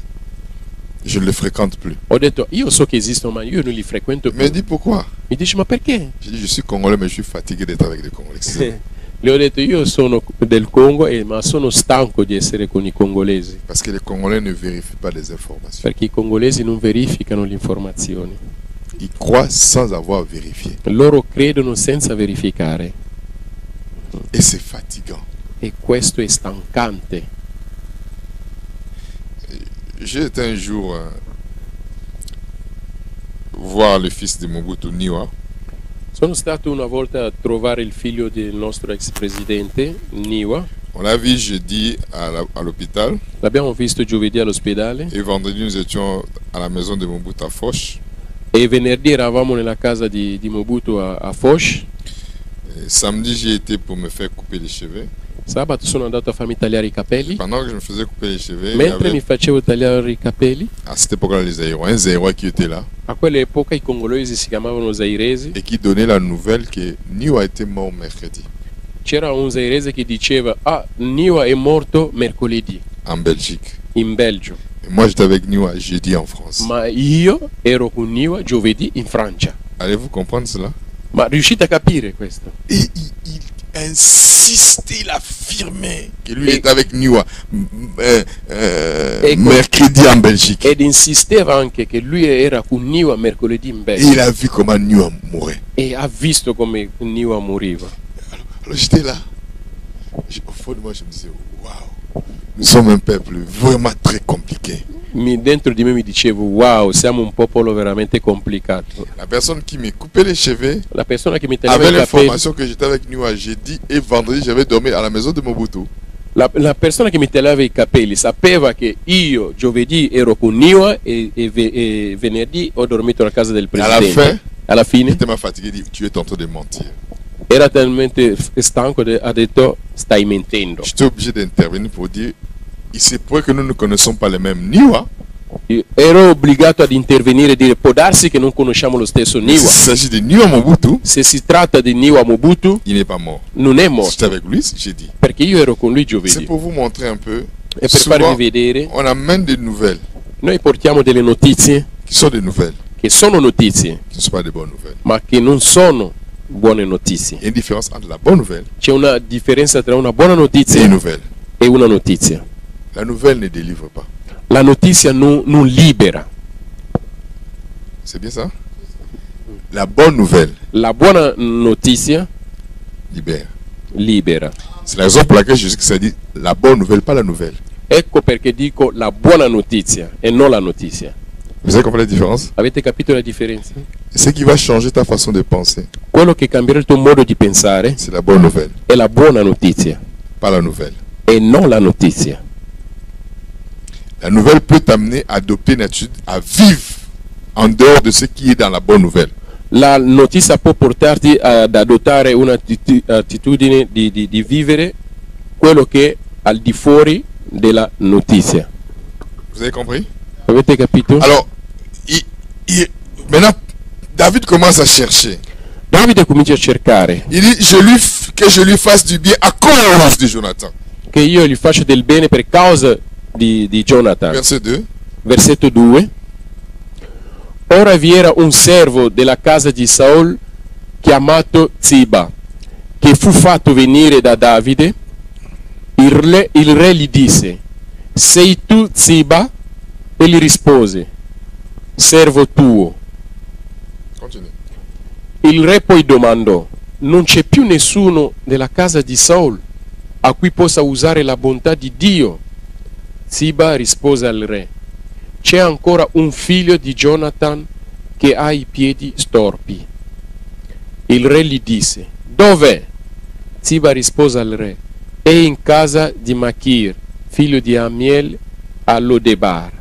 je ne les fréquente plus. Ho detto: io so che esistono, ma io non li frequento Il me più. dit pourquoi? Mi dice: ma perché? J'ai dit, je suis congolais, mais je suis fatigué d'être avec les Congolais. Excusez-moi. Le ho detto: io sono del Congo, ma sono stanco di essere con i congolesi, Parce que les Congolais ne vérifient pas les informations. perché i congolesi non verificano le informazioni. Ils croient sans avoir vérifié. Loro credono senza verificare Et c'est fatigant. e questo è stancante. J'ai été un jour voir le fils de Mobutu, Niwa. Sono stato una volta a trovare il figlio del nostro ex presidente, Niwa. On l'a vu jeudi à l'hôpital. L'abbiamo visto giovedì all'ospedale Et vendredi, nous étions à la maison de Mobutu à Foch. e venerdì eravamo nella casa di Mobutu a Foch. Et samedi, j'y étais pour me faire couper les cheveux. Sabato sono andato a farmi tagliare i capelli. Pendant que je me faisais couper les cheveux, il y Mentre mi avait, facevo tagliare i capelli, à cette époque-là, les Zaïrois, un Zaïrois qui était là a quell'epoca i congolesi si chiamavano zairesi. et qui donnait la nouvelle que Niwa était mort mercredi C'era un zairese che diceva: ah, Niwa è morto mercoledì en Belgique. in Belgio, Et moi, j'étais avec Niwa jeudi en France. ma io ero con Niwa giovedì in Francia. Allez-vous comprendre cela? Ma riuscite a capire questo? Et il insistait, il affirmait que lui était avec Niwa mercredi en Belgique. Ed insisteva anche che lui era con Niwa mercoledì in Et il Belgio a vu comment Niwa mourait. e ha visto come Niwa moriva. Alors j'étais là. Au fond de moi, je me disais, waouh, nous sommes un peuple vraiment très compliqué. Dentro di me mi dicevo: wow, siamo un popolo veramente complicato. La personne qui me coupait les cheveux La persona che mi tagliava avait i capelli, l'information que j'étais avec Niwa jeudi et vendredi, j'avais dormi à la maison de Mobutu. la persona che mi tagliava i capelli sapeva che io giovedì ero con Niwa e venerdì ho dormito alla casa del Et à la presidente. fin, Alla il fine était fatigué, il dit, tu es en train de mentir. era talmente stanco, ha detto: stai mentendo. J'étais obligé d'intervenir pour dire, il se pourrait que nous ne connaissons pas les mêmes Niwa. Ero obbligato ad intervenire e dire: può darsi che non conosciamo lo stesso Mais Niwa. s'il s'agit de Niwa Mobutu, Se si tratta di Niwa Mobutu, il n'est pas mort. non è J'étais morto, avec lui, j'ai dit. perché io ero con lui C'est giovedì. pour vous montrer un peu. E per Souvent, farvi vedere, on amène des nouvelles noi portiamo delle notizie qui sont des nouvelles, che sono notizie, qui ne sont pas des bonnes nouvelles. ma che non sono buone notizie. Il y a une différence entre la bonne nouvelle C'è una differenza tra una buona et notizia une nouvelle. e una notizia. La nouvelle ne délivre pas. La notizia non libera. C'est bien ça? La bonne nouvelle La buona notizia libère. libera. C'est la raison pour laquelle je dis que ça dit la bonne nouvelle, pas la nouvelle. Ecco perché dico la buona notizia e non la notizia. Vous avez compris la différence? Avete capito la differenza? Ce qui va changer ta façon de penser, Quello che cambierà il tuo modo di pensare c'est la bonne nouvelle, è la buona notizia pas la nouvelle. e non la notizia. La nouvelle peut t'amener à adopter une attitude, à vivre en dehors de ce qui est dans la bonne nouvelle. La notizia può portarti ad adottare un'attitudine di vivere quello che è al di fuori della notizia. Vous avez compris? Avete capito? Alors, maintenant, David commence à chercher. Davide comincia a cercare Il dit que je lui fasse du bien à cause de Jonathan. che io gli faccio del bene per causa di Jonathan. Verset 2. Versetto 2. Ora vi era un servo della casa di Saul chiamato Ziba, che fu fatto venire da Davide. Il re gli disse: sei tu Ziba? E gli rispose: servo tuo. Continue. Il re poi domandò: non c'è più nessuno della casa di Saul a cui possa usare la bontà di Dio? Ziba rispose al re: c'è ancora un figlio di Jonathan che ha i piedi storpi. Il re gli disse: dov'è? Ziba rispose al re: è in casa di Machir, figlio di Amiel, a Lodebar.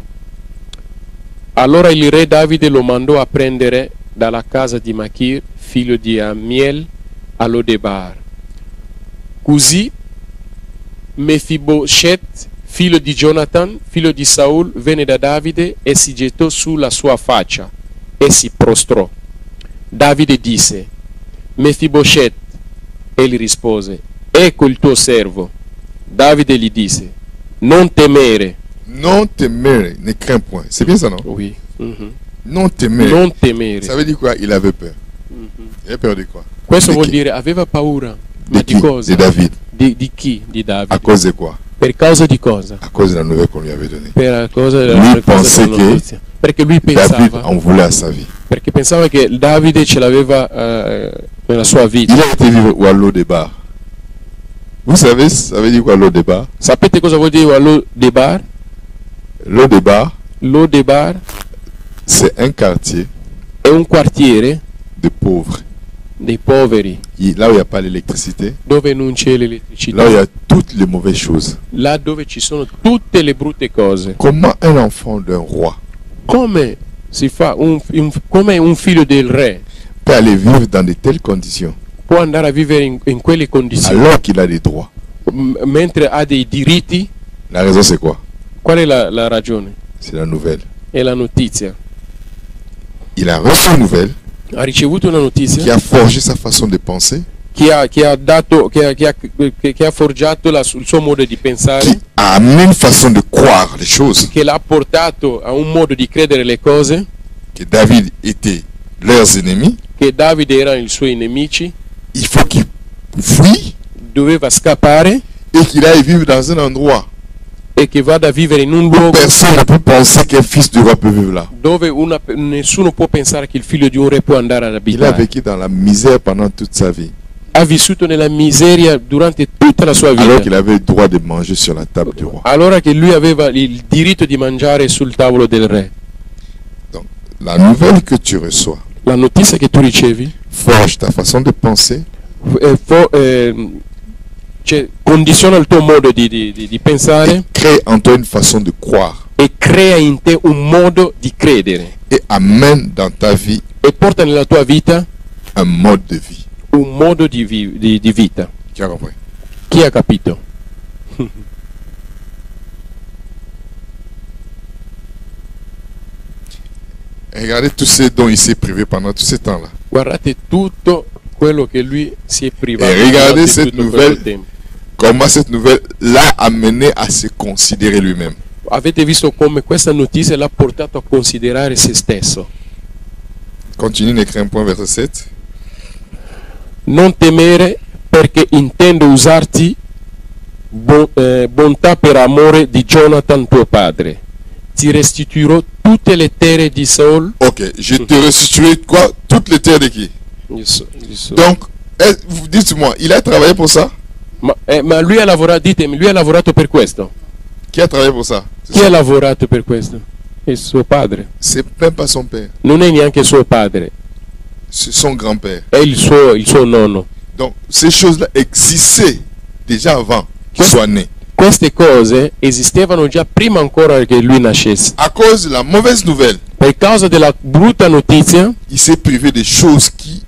Allora il re Davide lo mandò a prendere dalla casa di Machir, figlio di Amiel, a Lodebar. Così Mefiboshet, figlio di Jonathan, figlio di Saul, venne da Davide e si gettò sulla sua faccia e si prostrò. Davide disse: Mefiboshet. Egli rispose: ecco il tuo servo. Davide gli disse: non temere. Non temere, ne crains point. C'est bien ça, non? Oui. Mhm. Non temere. Non temere. Ça veut dire quoi? Il avait peur. Il avait peur de quoi? Questo Di vuol chi? dire aveva paura. Ma De di qui? cosa? De David. Di chi? Di À Davide. cause de quoi? Per causa di cosa? À cause de la nouvelle qu'on lui avait donnée. Per causa della Lui per causa pensait della che notizia. Perché lui David pensava, en voulait à sa vie. perché pensava che Davide ce l'aveva nella sua vita. Il a été vivre au Lodebar. Vous savez, ça veut dire quoi Lodebar? Sapete cosa vuol dire Lodebar, Lodebar c'est un quartier è un quartiere de pauvres. dei poveri, Là où il n'y a pas l'électricité, dove non c'è là où il y l'elettricità, a toutes les mauvaises choses. là dove ci sono tutte le brutte cose. Comment un enfant d'un roi Come si fa come un figlio del re peut aller vivre dans de telles conditions può andare a vivere in quelle condizioni alors qu'il a des droits? mentre ha dei diritti? La raison c'est quoi? Qual è la ragione? C'est la nouvelle. È la notizia. Il a reçu une nouvelle Ha ricevuto una qui notizia a forgé sa façon de penser, che ha forgiato il suo modo di pensare, qui a amené une façon de croire les choses, che l'ha portato a un modo di credere le cose, que David était leurs ennemis. che Davide erano i suoi nemici, Il faut qu'il fuit doveva scappare et qu'il aille vivre dans un endroit e che vada a vivere in un où luogo personne ne peut penser qu'un fils du roi peut vivre là. dove nessuno può pensare che il figlio di un re può andare ad Il a abitare. vécu dans la misère pendant toute sa vie, Ha vissuto nella miseria durante tutta la sua alors vita, qu'il avait le droit de manger sur la table du roi. allora che lui aveva il diritto di mangiare sul tavolo del re. Donc, la nouvelle que tu reçois La notizia che tu ricevi forge ta façon de penser, condiziona il tuo modo di pensare crée en toi une façon de croire e crea in te un modo di credere et amène dans ta vie e porta nella tua vita un mode de vie. un modo di vita. Tu as compris? Chi ha capito? Regardez tout ce dont il s'est privé pendant tout ce temps-là. Guardate tutto quello che lui si è privato E regardez durante cette tutto nouvelle. quel tempo. Comment cette nouvelle l'a amené à se considérer lui-même. Avete visto come questa notizia l'ha portato a considerare se stesso. Continue d'écrire un point verset 7. Non temere perché intendo usarti bontà per amore di Jonathan tuo padre. Ti restituirò tutte le terre di Saul. Ok, je te restituerai quoi? Toutes les terres de qui? Donc, dites-moi, il a travaillé pour ça? Ma lui ha lavorato, ditemi, lui ha lavorato per questo? Qui a travaillé pour ça? Chi ha lavorato per questo? È suo padre. C'est même pas son père, Non è neanche suo padre, c'est son grand-père. è il suo nonno. Donc, ces choses-là existaient déjà avant qu'il soit né. Queste cose esistevano già prima ancora che lui nascesse. À cause de la mauvaise nouvelle, Per causa della brutta notizia il s'est privé des choses qui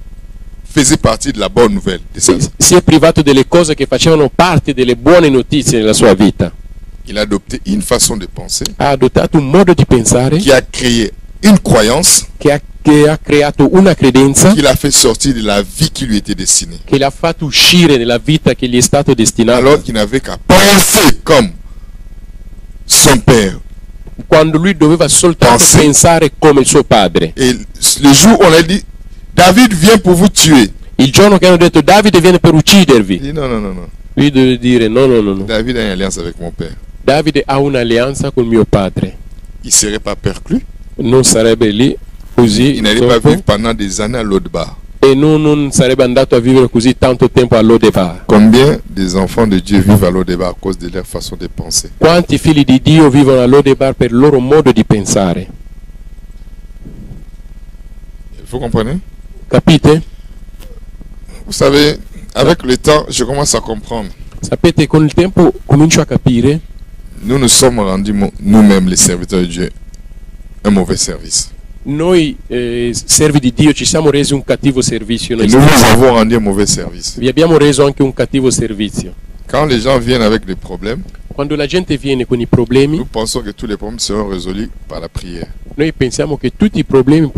faisaient partie de la bonne nouvelle. De sa vie. si è privato delle cose che facevano parte delle buone notizie nella sua vita. Il a adopté une façon de penser Ha adottato un modo di pensare qui a créé une croyance che ha creato una credenza qui l'a fait sortir de la vie qui lui était destinée. che l'ha fatto uscire nella vita che gli è stato destinata. Alors qu'il n'avait qu'à penser comme son père. Quando lui doveva soltanto Penser. pensare come il suo padre. Et le jour où on a dit, David vient pour vous tuer. Il giorno che hanno detto Davide viene per Il uccidervi, dit non, non, non, non. lui deve dire no. David a une alliance avec mon père. Davide ha un'alleanza con mio padre. Il ne serait pas perclus. Non sarebbe lì così Il n'allait pas dopo, vivre pendant des années à Lodbar. e non sarebbe andato a vivere così tanto tempo a Lodebar. Combien des enfants de Dieu vivent à Lodbar à cause de leur façon de penser? Quanti figli di Dio vivono a Lodebar per il loro modo di pensare? Vous comprenez? Capite? Vous savez, avec le temps, je commence à comprendre. Sapete, con il tempo comincio a capire, Nous nous sommes rendus nous-mêmes, les serviteurs de Dieu, un mauvais service. noi servi di Dio ci siamo resi un cattivo servizio Et noi nous stessi. nous avons rendu un mauvais service. Vi abbiamo reso anche un cattivo servizio. Quand les gens viennent avec des problèmes, Quando la gente viene con i problemi, nous pensons que tous les problèmes seront résolus par la prière. noi pensiamo che tutti i problemi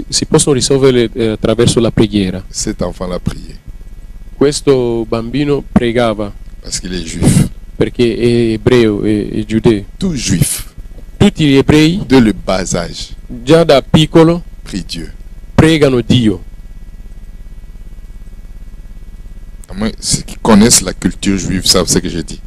si possono risolvere attraverso la preghiera. Cet enfant l'a prié Questo bambino pregava parce qu'il est juif. perché è ebreo, è giudeo. Tout juif, Tutti gli ebrei, dès le bas âge, già da piccolo, prie Dieu. pregano Dio. À moins, ceux qui connaissent la culture juive savent ce que j'ai dit.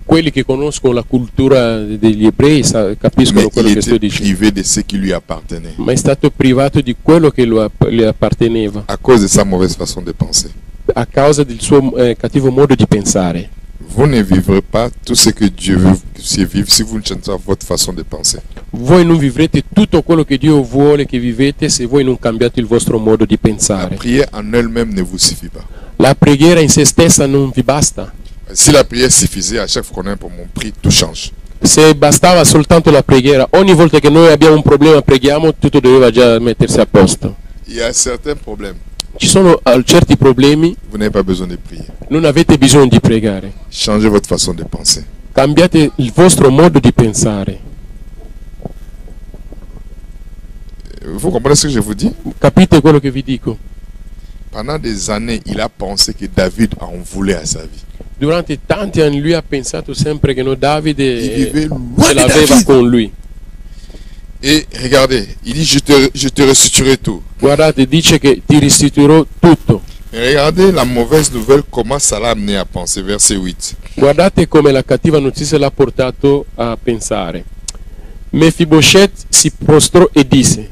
Quelli che conoscono la cultura degli ebrei capiscono Mais quello il che sto était dicendo. privé de ce qui lui appartenait Ma è stato privato di quello che le apparteneva à cause de sa mauvaise façon de penser. a causa del suo cattivo modo di pensare. Vous ne vivrez pas tout ce que Dieu veut que vous viviez si vous ne changez pas votre façon de penser. Voi non vivrete tutto quello che Dio vuole che vivete se voi non cambiate il vostro modo di La pensare. prière en elle-même ne vous suffit pas. La preghiera in se stessa non vi basta. Si la prière suffisait, à chaque fois qu'on a un problème, tout change. Se bastava soltanto la preghiera, ogni volta che noi abbiamo un problema preghiamo, tutto doveva già mettersi a posto. Il y a certains problèmes, Ci sono certi problemi, vous n'avez pas besoin de prier. non avete bisogno di pregare. Changez votre façon de penser. Cambiate il vostro modo di pensare. Vous comprenez ce que je vous dis? Capite quello che vi dico? Pendant des années, il a pensé que David en voulait à sa vie. Durante tanti anni lui ha pensato sempre che no, Il Davide vivait loin ce de l'aveva David. con lui. Et regardez, il dit je te restituerai tout. Guardate, dice che ti restituirò tutto. Et regardez la mauvaise nouvelle, comment ça l'a amené à penser. Verset 8. Guardate come la cattiva notizia l'ha portato a pensare. Mefiboshet si prostrò e disse: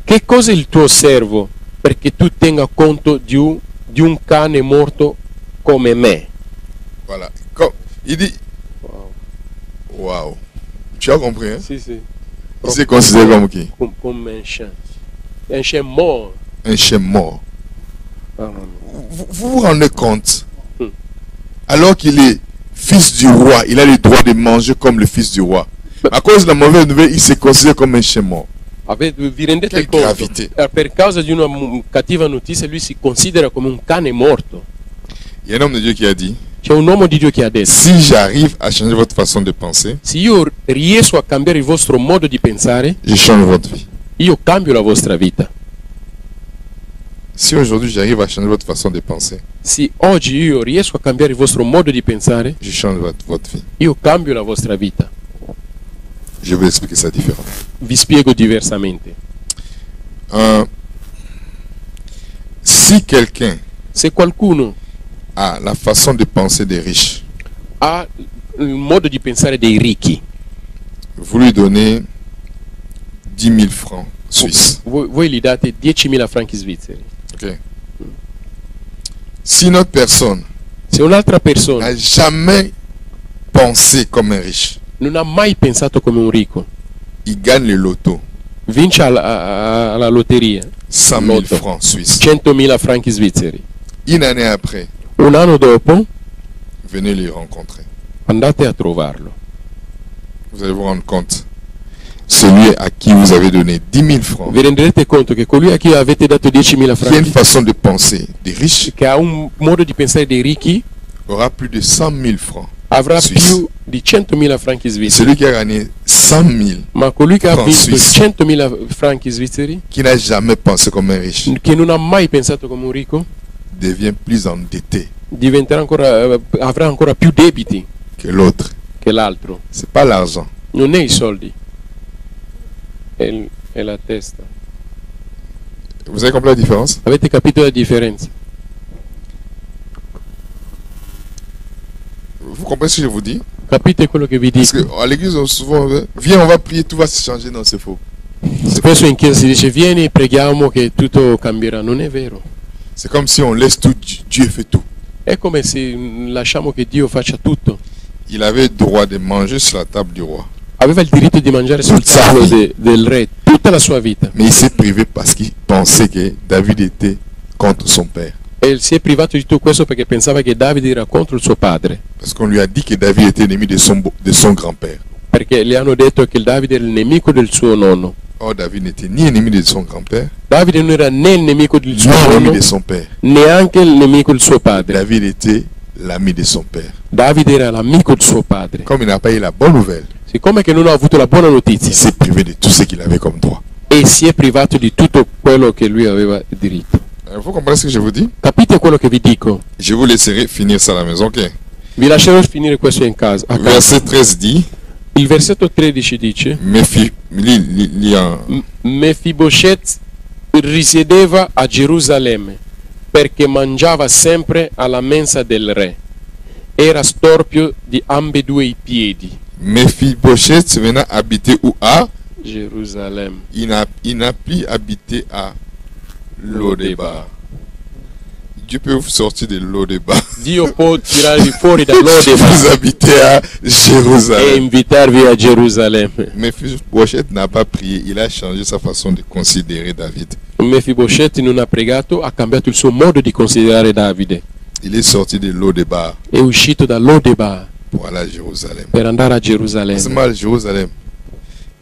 che cosa è il tuo servo perché tu tenga conto di un cane morto come me? Voilà. Il dit, waouh. Tu as compris, hein? Sì, sì. Il s'est considéré comme qui? Come un chien mort. Un chien mort. Mamma mia. Vous vous rendez compte? Hmm. Alors qu'il est fils du roi, il a le droit de manger comme le fils du roi. À cause de la mauvaise nouvelle, il se considère comme un chien mort. Vi rendete Che conto? gravità. Per causa di una cattiva notizia lui si considera come un cane morto. Il y a un homme de Dieu qui a dit, C'è un uomo di Dio che ha detto: si j'arrive à changer votre façon de penser, se io riesco a cambiare il vostro modo di pensare, je change votre vie. io cambio la vostra vita. Si aujourd'hui j'arrive à changer votre façon de penser, Se oggi io riesco a cambiare il vostro modo di pensare, je change votre vie. io cambio la vostra vita. Je vais expliquer ça différemment. Vi spiego diversamente. Si quelqu'un Se qualcuno a la façon de penser des riches, ha il modo di pensare dei ricchi, vous lui donnez 10 000 francs suisses. voi gli date 10.000 franchi svizzeri. Ok. Si notre personne Se un'altra persona n'a jamais pensé comme un riche, non ha mai pensato come un ricco, il gagne le loto, vince alla lotteria 100 000 Lotto. francs suisses. 100.000 franchi svizzeri. Une année après, Un anno dopo venez les rencontrer. andate a trovarlo. Vous allez vous rendre compte. Celui à qui vous avez donné 10 000 francs, Vi renderete conto che colui a cui avete dato 10.000 qui a une franchi, façon de penser des riches, che ha un modo di pensare dei ricchi, aura plus de 100 000 francs. avrà Suisse. più di 100.000 franchi Et svizzeri. celui qui a gagné 100 000, Ma colui che ha Franc vinto suisse. 100.000 franchi svizzeri, qui n'a jamais pensé comme un riche, che non ha mai pensato come un ricco, devient plus endetté diventerà ancora, avrà ancora più debiti que l'autre. che l'altro. C'est pas l'argent. Non è i soldi, è la testa. Vous avez compris la différence? Avete capito la differenza? Vous comprenez ce que je vous dis? Capite quello che vi Parce dico? qu'à l'église, on souvent, viens, on va prier, tout va se changer. Non, c'est faux. Spesso in chiesa si dice vieni, preghiamo che tutto cambierà. Non è vero. C'est comme si on laisse tout, Dieu fait tout. È come se lasciamo che Dio faccia tutto. Il avait le droit de manger sur la table du roi. Aveva il diritto di mangiare sul Tutta la tavolo vita. del re tutta la sua vita. Mais il s'est privé parce qu'il pensait que David était contre son père. E si è privato di tutto questo perché pensava che Davide era contro il suo padre. Parce qu'on lui a dit que David était ennemi de son grand-père. Perché le hanno detto che Davide era il nemico del suo nonno. Or, David n'était ni ennemi de son grand-père, Davide non era né il nemico del ni suo ennemi nonno, de son père. neanche il nemico del suo padre. David était l'ami de son père. Davide era l'amico del suo padre. Comme il n'a pas eu la bonne nouvelle, Siccome che non ha avuto la buona il notizia s'est privé de tout ce qu'il avait comme droit. e si è privato di tutto quello che lui aveva diritto. Vous comprenez ce que je vous dis? Capite quello che vi dico? Je vous laisserai finir ça à la maison, ok? Vi lascerò finire questo in casa. A casa. Verset 13 dit, Il versetto 13 dice: Mefiboshet risiedeva a Gerusalemme perché mangiava sempre alla mensa del re. Era storpio di ambedue i piedi. Mephibosheth venant habiter où? À Gerusalemme. il n'a plus habité à Lodeba. Dieu peut vous sortir de l'eau de bas. Dio può tirarvi fuori da Vous Lodeba habitez à e Jérusalem. invitarvi a Gerusalemme. Mais Mephibosheth n'a pas prié, il a changé sa façon de considérer David. Mefiboscetti non ha pregato, ha cambiato il suo modo di considerare Davide. Il est sorti de l'eau de bas È uscito da Lodeba pour aller à Jérusalem. per andare a Gerusalemme. C'est mal Jérusalem.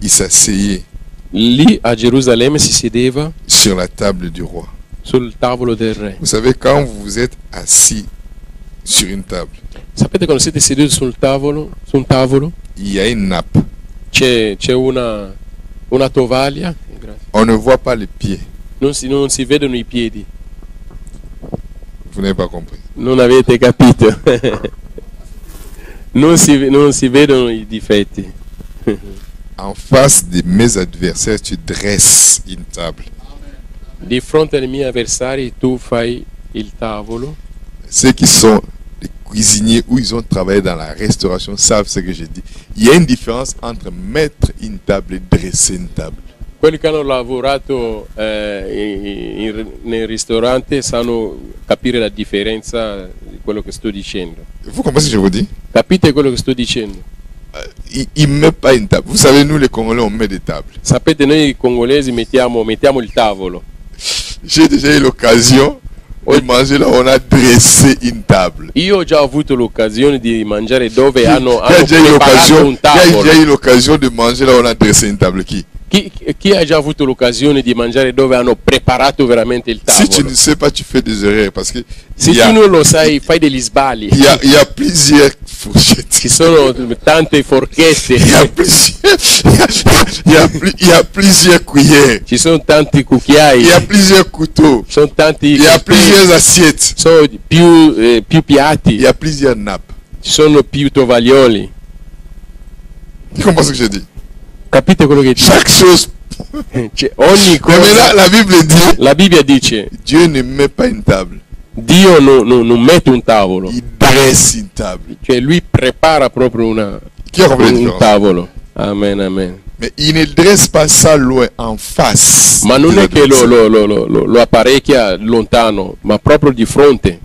Il s'asseyait Lì a Gerusalemme si sedeva sur la table du roi. sul tavolo del re. Vous savez, quand vous êtes assis sur une table, Sapete quando siete seduti su un tavolo, il y a une nappe. c'è una tovaglia, grazie. On ne voit pas les pieds. Non si vedono i piedi. Vous n'avez pas compris. Non avete capito. non si vedono i difetti. En face de mes adversaires, tu dresses une table. Di fronte ai miei avversari tu fai il tavolo. Ceux qui sont les cuisiniers ou ils ont travaillé dans la restauration savent ce que je dis. Il y a une différence entre mettre une table et dresser une table. Quelli che hanno lavorato nel ristorante sanno capire la differenza di quello che sto dicendo. Vous comprenez ce que je vous dis? Capite quello che sto dicendo? Il ne met pas une table. Vous savez, nous les Congolais, on met des tables. Sapete, noi congolesi mettiamo il tavolo. J'ai déjà eu l'occasion de manger là, on a dressé une table. Io ho già avuto l'occasione di mangiare dove hanno Qui a déjà eu preparato un l'occasion- qui a tavolo. déjà eu l'occasion de manger là, on a dressé une table? Qui? Chi ha già avuto l'occasione di mangiare dove hanno preparato veramente il Si tu tavolo? ne sais pas, tu fais des erreurs parce que Se il y a- tu non lo sai, fai degli sbagli. il y a plusieurs fourchettes. Ci sono tante forchette, Il y a plusieurs, il y a plusieurs cuillères. ci sono tanti cucchiai, Il y a plusieurs couteaux. ci sono tanti Il y a coltelli, plusieurs assiettes. ci sono più piatti, Il y a plusieurs nappes. ci sono più tovaglioli. Tu comprends ce que je dis? Capite quello che dico? Chaque chose. Cioè, ogni Mais maintenant, cosa, la Bible dit, la Bibbia dice, Dieu ne met pas une table. Dio non mette un tavolo, Il dresse une table. cioè lui prepara proprio Qui a compris la un différence? tavolo. Amen, amen. Mais il ne dresse pas ça loin, en face. Ma non de è che l'adversaire. lo apparecchia lontano, ma proprio di fronte.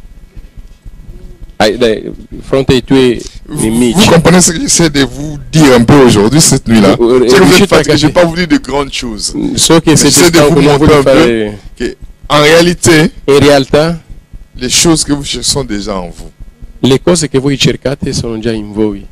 Di fronte ai tuoi Vous nemici. comprenez ce que j'essaie de vous dire un peu aujourd'hui, cette nuit-là? Oui, C'est que vous riuscite êtes a fatigué, je ne vais capire. pas vous dire de grandes choses. So che J'essaie siete de vous stanco, non montrer voglio un peu fare... que, en réalité, In realtà, les choses que vous cherchez sont déjà en vous. le cose che voi cercate sono già in voi.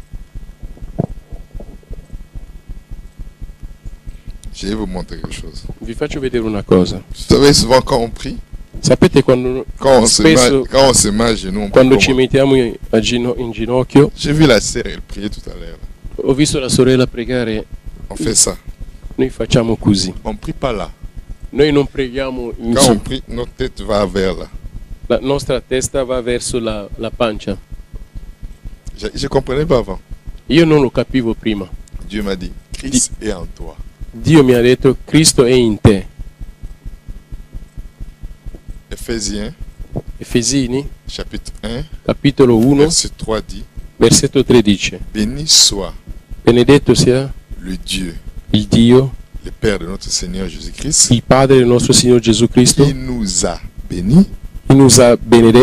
Je vais vous montrer quelque chose. Vi faccio vedere una cosa. Vous savez, souvent quand on prie, Sapete quando quand on se met, spesso quand on se met à genoux, on prie quando comment? ci mettiamo in ginocchio, J'ai vu la sœur, elle priait tout à l'heure. ho visto la sorella pregare, On fait ça. noi facciamo così. On ne prie pas là. Noi non preghiamo in Quand on su, prie, notre tête va vers là. la nostra testa va verso la pancia. Je ne comprenais pas avant. Io non lo capivo prima. Dieu m'a dit, Christ est en toi. Dio mi ha detto Cristo è in te. Ephésiens, Efesini, chapitre 1, capitolo 1, verset 3 dit, versetto 3 dice: béni soit Benedetto sia le Dieu, il Dio, le Père de notre Seigneur Jésus-Christ, il Padre del nostro Signore Gesù Cristo, qui nous a bénis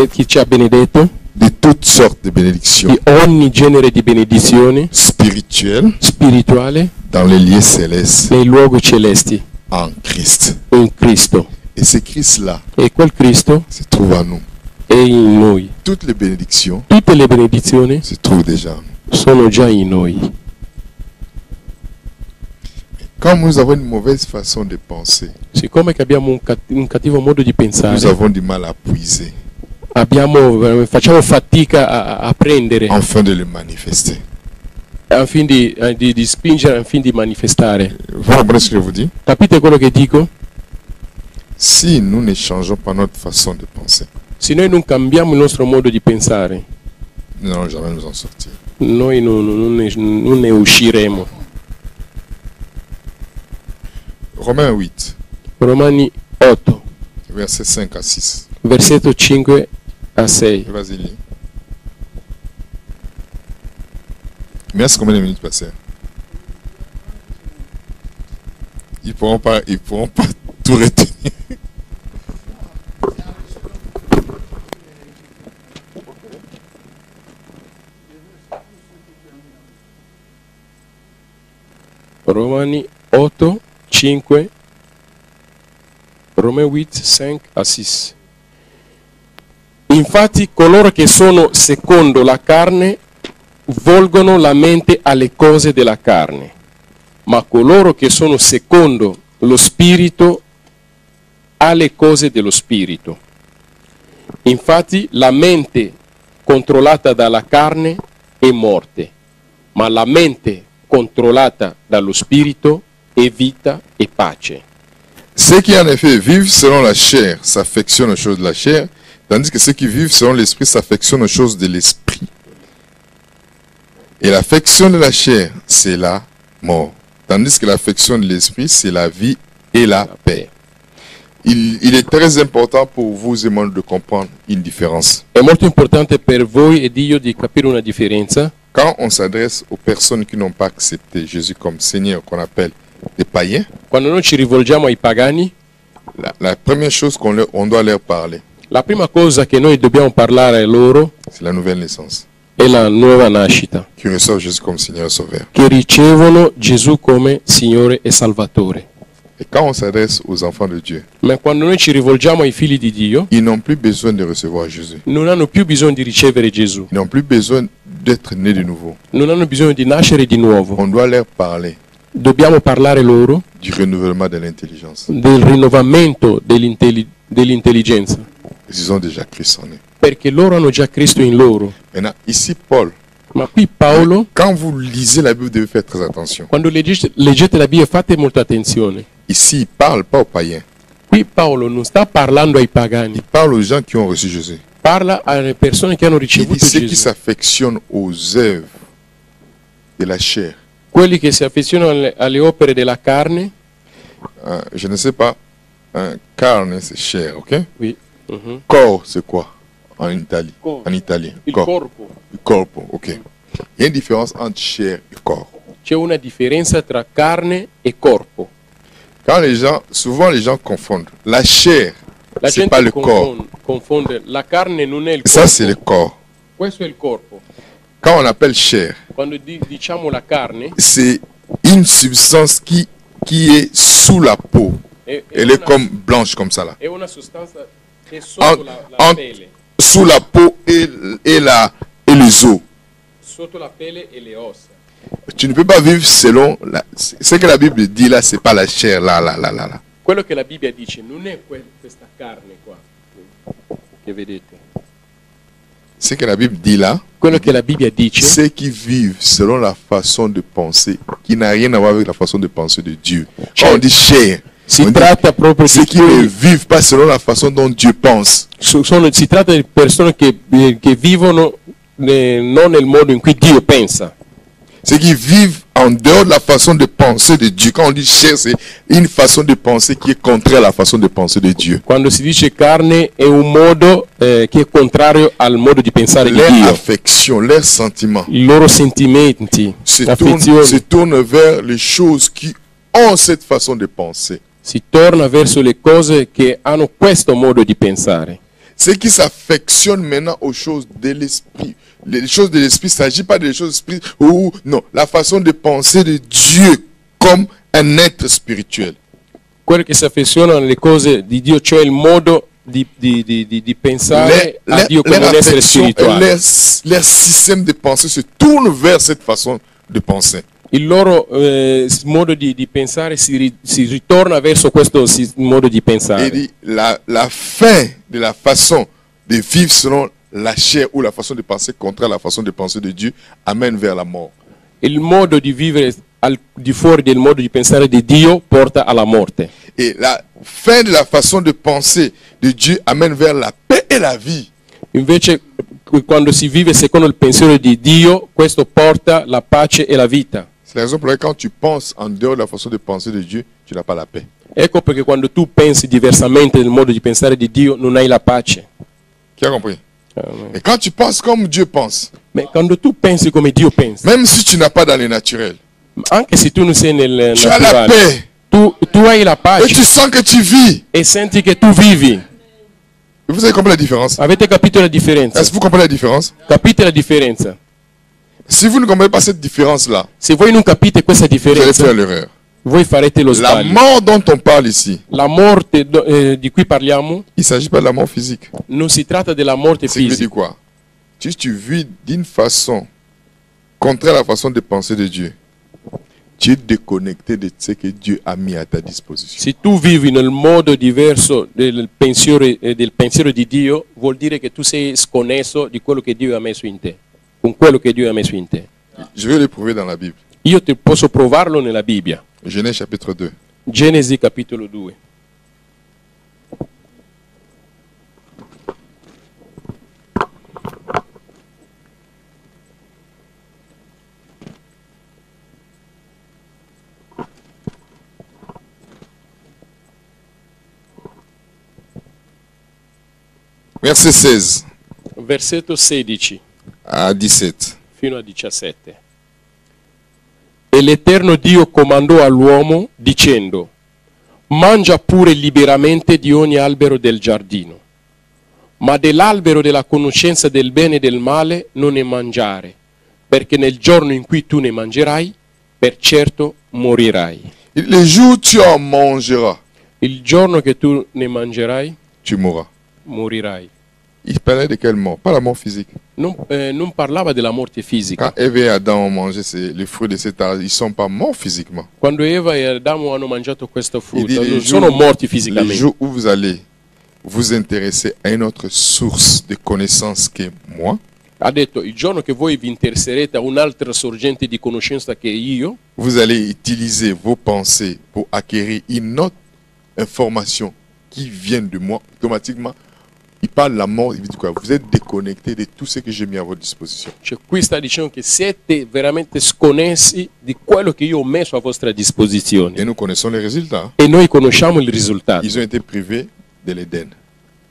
chi ci ha benedetto de toutes sortes de bénédictions di ogni genere di benedizione spirituelles spirituale dans les lieux célestes nei luoghi celesti en Christ. in Cristo. Et ce Christ-là E quel Cristo se trouve en nous. è in noi. Toutes les bénédictions Tutte le benedizioni se trouvent déjà en nous. sono già in noi. Quand nous avons une mauvaise façon de penser, Siccome che abbiamo un cattivo modo di nous pensare, avons du mal à puiser facciamo fatica a prendere afin de le manifester. affin di spingere, affin di manifestare. Vous comprenez ce que je vous dis? Capite quello che dico? Si nous ne changeons pas notre façon de penser, Se noi non cambiamo il nostro modo di pensare, nous n'allons jamais nous en sortir. noi non ne usciremo. Romains 8, Romani 8, versets 5 à 6. versetto 5 a 6. Vas-y, lis. Il me reste combien de minutes, pasteur? Ils pourront pas tout retenir. Romani 8, 5, Romeo 8, 5 a 6. Infatti coloro che sono secondo la carne volgono la mente alle cose della carne, ma coloro che sono secondo lo spirito alle cose dello spirito. Infatti la mente controllata dalla carne è morte, ma la mente controllata dallo spirito è vita e pace. Ceux qui en effet vivent selon la chair s'affectionnent aux choses de la chair, tandis que ceux qui vivent selon l'esprit s'affectionnent aux choses de l'esprit. Et l'affection de la chair, c'est la mort, tandis que l'affection de l'esprit, c'est la vie et la paix. Il est très important pour vous et moi de comprendre une différence. È molto importante per voi ed io di capire una differenza. Quand on s'adresse aux personnes qui n'ont pas accepté Jésus comme Seigneur, qu'on appelle des païens, Quando noi ci rivolgiamo ai pagani, la première chose on doit leur parler, la prima cosa che noi dobbiamo parlare a loro c'est la nouvelle naissance, è la nuova nascita, qui reçoivent Jésus comme Seigneur et Sauveur. che ricevono Gesù come Signore e Salvatore. Et quand on s'adresse aux enfants de Dieu, Ma quando noi ci rivolgiamo ai figli di Dio, ils n'ont plus besoin de recevoir Jésus. non hanno più bisogno di ricevere Gesù, Ils n'ont plus besoin d'être nés de nouveau. non hanno bisogno di nascere di nuovo. On doit leur parler Dobbiamo parlare loro du renouvellement de l'intelligence. del rinnovamento dell'intelligenza, Ils ont déjà Christ en eux. perché loro hanno già Cristo in loro. Maintenant, ici, Paul, Ma qui Paolo, quand vous lisez la Bible, vous devez faire très attention. quando leggete la Bibbia fate molta attenzione. Ici, il ne parle pas aux païens. Qui Paolo non sta parlando ai Il pagani, parle aux gens qui ont reçu Jésus. parla alle persone che hanno Il dit ricevuto ceux qui Gesù, s'affectionnent aux œuvres de la chair. quelli che si affezionano alle opere della carne. Je ne sais pas. Carne, c'est chair, ok? Oui. Mhm. Corps, c'est quoi en Italie? Corps. En italien. Il Corps. corpo. Il corpo, ok. Il y a une différence entre chair et corps. C'è una differenza tra carne e corpo. Quand les gens, souvent les gens confondent. La chair, La c'est gente pas le corps. confonde. La carne non è il corpo. Ça, c'est le corps. Questo è il corpo. Quand on appelle chair, Quando diciamo la carne, c'est une substance qui est sous la peau. Elle est comme blanche comme ça là. è una sostanza che è sotto la en- pelle. Sous la peau et les os. Sotto la pelle e le ossa. Tu ne peux pas vivre selon ce que la Bible dit là, c'est pas la chair là. Quello che la Bibbia dice non è questa carne qua che vedete. Ce que la Bible dit là, Quello che la Bibbia dice, ceux qui vivent selon la façon de penser, qui n'a rien à voir avec la façon de penser de Dieu. Quand on dit chair, si on dit tratta proprio ceux di qui ne vivent pas selon la façon dont Dieu pense. si tratta di persone che vivono non nel modo in cui Dio pensa. Ceux qui vivent en dehors de la façon de penser de Dieu. Quand on dit chair, c'est une façon de penser qui est contraire à la façon de penser de Dieu. Quando si dice carne è un modo che è contrario al modo di pensare di Leurs Dio. affections, leurs sentiments I loro sentimenti, se l'affezione, tournent vers les choses qui ont cette façon de penser. si torna verso le cose che hanno questo modo di pensare. Ceux qui s'affectionnent maintenant aux choses de l'esprit. Les choses de l'esprit, il ne s'agit pas des choses de l'esprit. Non, la façon de penser de Dieu comme un être spirituel. Quello che si affezionano alle cose di Dio, cioè il modo di pensare a Dio come un essere spirituale. Leur système de pensée se tourne vers cette façon de penser. Il loro modo di pensare si ritorna verso questo modo di Et pensare. dit, la fin de la façon de vivre selon la chair ou la façon de penser contraire à la façon de penser de Dieu amène vers la mort. Il modo di vivere al di fuori del modo di pensare di Dio porta alla morte. Et la fin de la façon de penser de Dieu amène vers la paix et la vie. Invece quando si vive secondo il pensiero di Dio, questo porta la pace e la vita. C'est la raison pour laquelle quand tu penses en dehors de la façon de penser de Dieu, tu n'as pas la paix. Ecco perché quando tu pensi diversamente del modo di pensare di Dio non hai la pace. Qui a compris? Et quand tu penses comme Dieu pense, Ma quando tu pensi come Dio pensa, même si tu n'as pas dans le naturel, anche se tu non sei nel tu as la naturale, paix tu hai la et pace tu sens que tu vis. e senti che tu vivi. Vous avez compris la différence? Avete capito la differenza? Est-ce que vous comprenez la différence? Capite la differenza? Si vous ne comprenez pas cette différence-là, Se voi non capite questa vous allez faire differenza, l'erreur. voi farete lo La sbaglio. mort dont on parle ici, La morte di cui parliamo il ne s'agit pas de la mort physique. non si tratta della morte C'est qui veut dire fisica. quoi? Si tu vis d'une façon contraire à la façon de penser de Dieu, tu es déconnecté de ce que Dieu a mis à ta disposition. Se tu vivi nel modo diverso del pensiero di Dio, vuol dire che tu sei sconnesso di quello che Dio ha messo in te, con quello che Dio ha messo in te. Je vais le prouver dans la Bible. Io ti posso provarlo nella Bibbia. Genèse chapitre 2. Genesi capitolo 2. Verset 16 Versetto 16 à 17. fino a 17. E l'Eterno Dio comandò all'uomo dicendo: mangia pure liberamente di ogni albero del giardino, ma dell'albero della conoscenza del bene e del male non ne mangiare, perché nel giorno in cui tu ne mangerai, per certo morirai. Le jour où tu en mangeras, Il giorno che tu ne mangerai, tu mourras. morirai. Il parlait de quelle mort? Pas la mort physique. Non parlava della morte fisica. Quand Ève et Adam ont mangé les fruits de cet arbre, ils ne sont pas morts physiquement. Quando Eva e Adamo hanno mangiato questo Il frutto, dit non les sono morti les fisicamente. jours où vous allez vous intéresser à une autre source de connaissance que moi, Ha detto, il giorno che voi vi interesserete a un'altra sorgente di conoscenza che io, vous allez utiliser vos pensées pour acquérir une autre information qui vient de moi. Automatiquement, il parle de la mort, il dit quoi? Vous êtes déconnecté de tout ce que j'ai mis à votre disposition. cioè qui sta dicendo che siete veramente sconnessi di quello che io ho messo a vostra Et disposizione. nous connaissons les résultats. E noi conosciamo il risultato. Ils ont été privés de l'Éden.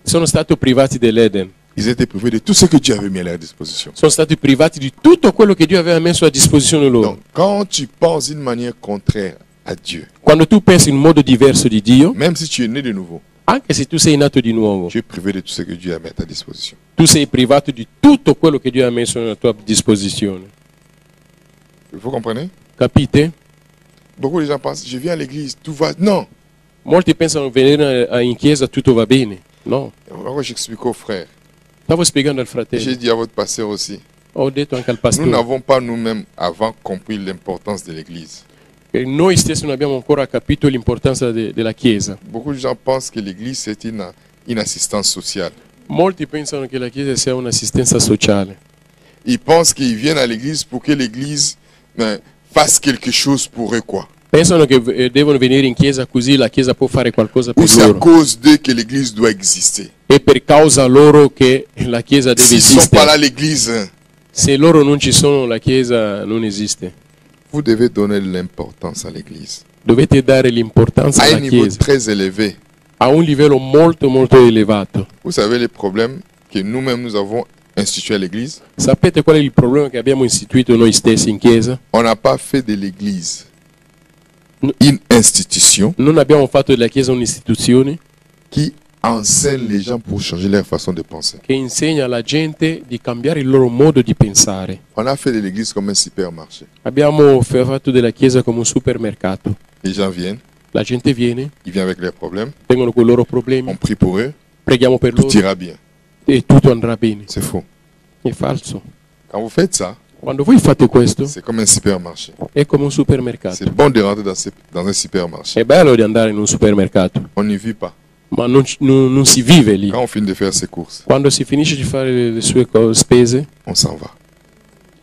Sono stati privati dell'Eden. Ils ont été privés de tout ce que Dieu avait mis à leur disposition. Sono stati privati di tutto quello che Dio aveva messo a disposizione loro. Donc, quand tu penses d'une manière contraire à Dieu, Quando tu pensi in modo diverso di Dio, même si tu es né de nouveau, anche se tu sei nato di nuovo, tu es privé de tout ce que Dieu a mis à ta disposition. tu sei privato di tutto quello che Dio ha messo nella tua disposizione. Vous comprenez? Capite? Beaucoup de gens pensent, je viens à l'église, tout va. Non. Molti pensano venire in chiesa tutto va bene. No. Moi, j'explique aux frères. Stavo spiegando al J'ai fratello, dit à votre pasteur aussi. ho detto anche al Nous pastore, n'avons pas nous-mêmes avant compris l'importance de l'église. che noi stessi non abbiamo ancora capito l'importanza della chiesa. Beaucoup de gens pensent que l'église, c'est une assistance sociale. Molti pensano che la chiesa sia un'assistenza sociale. Ils pensent qu'ils viennent à l'église pour que l'église fasse quelque chose pour eux, quoi. Pensano che devono venire in chiesa così la chiesa può fare qualcosa Ou per c'est à loro. cause d'eux que l'église doit exister. È per causa loro che la chiesa deve S'ils ne sont pas là, esistere. l'église, Se loro non ci sono, la chiesa non esiste. vous devez donner de l'importance à l'église. Dovete dare l'importanza À un alla niveau chiesa très élevé. a un livello molto molto elevato. Vous savez les problèmes que nous-mêmes nous avons institués à l'église? Sapete qual è il problema che abbiamo istituito noi stessi in chiesa? On n'a pas fait de l'église No. une institution Non abbiamo fatto della chiesa un'istituzione qui enseigne les gens pour changer leur façon de penser. che insegna alla gente di cambiare il loro modo di pensare. On a fait de l'église comme un supermarché. Abbiamo fatto della chiesa come un supermercato. Les gens viennent, La gente viene, ils viennent avec leurs problèmes, vengono con i loro problemi, on prie pour eux, preghiamo per tout loro ira bien. e tutto andrà bene. C'est faux. È falso. Quand vous faites ça, Quando voi fate questo c'est comme un supermarché. è come un supermercato. C'est bon de rentrer dans un supermarché. È bello di andare in un supermercato, On n'y vit pas. ma non si vive lì. Quand on finit de faire ses courses, Quando si finisce di fare le sue spese, on s'en va.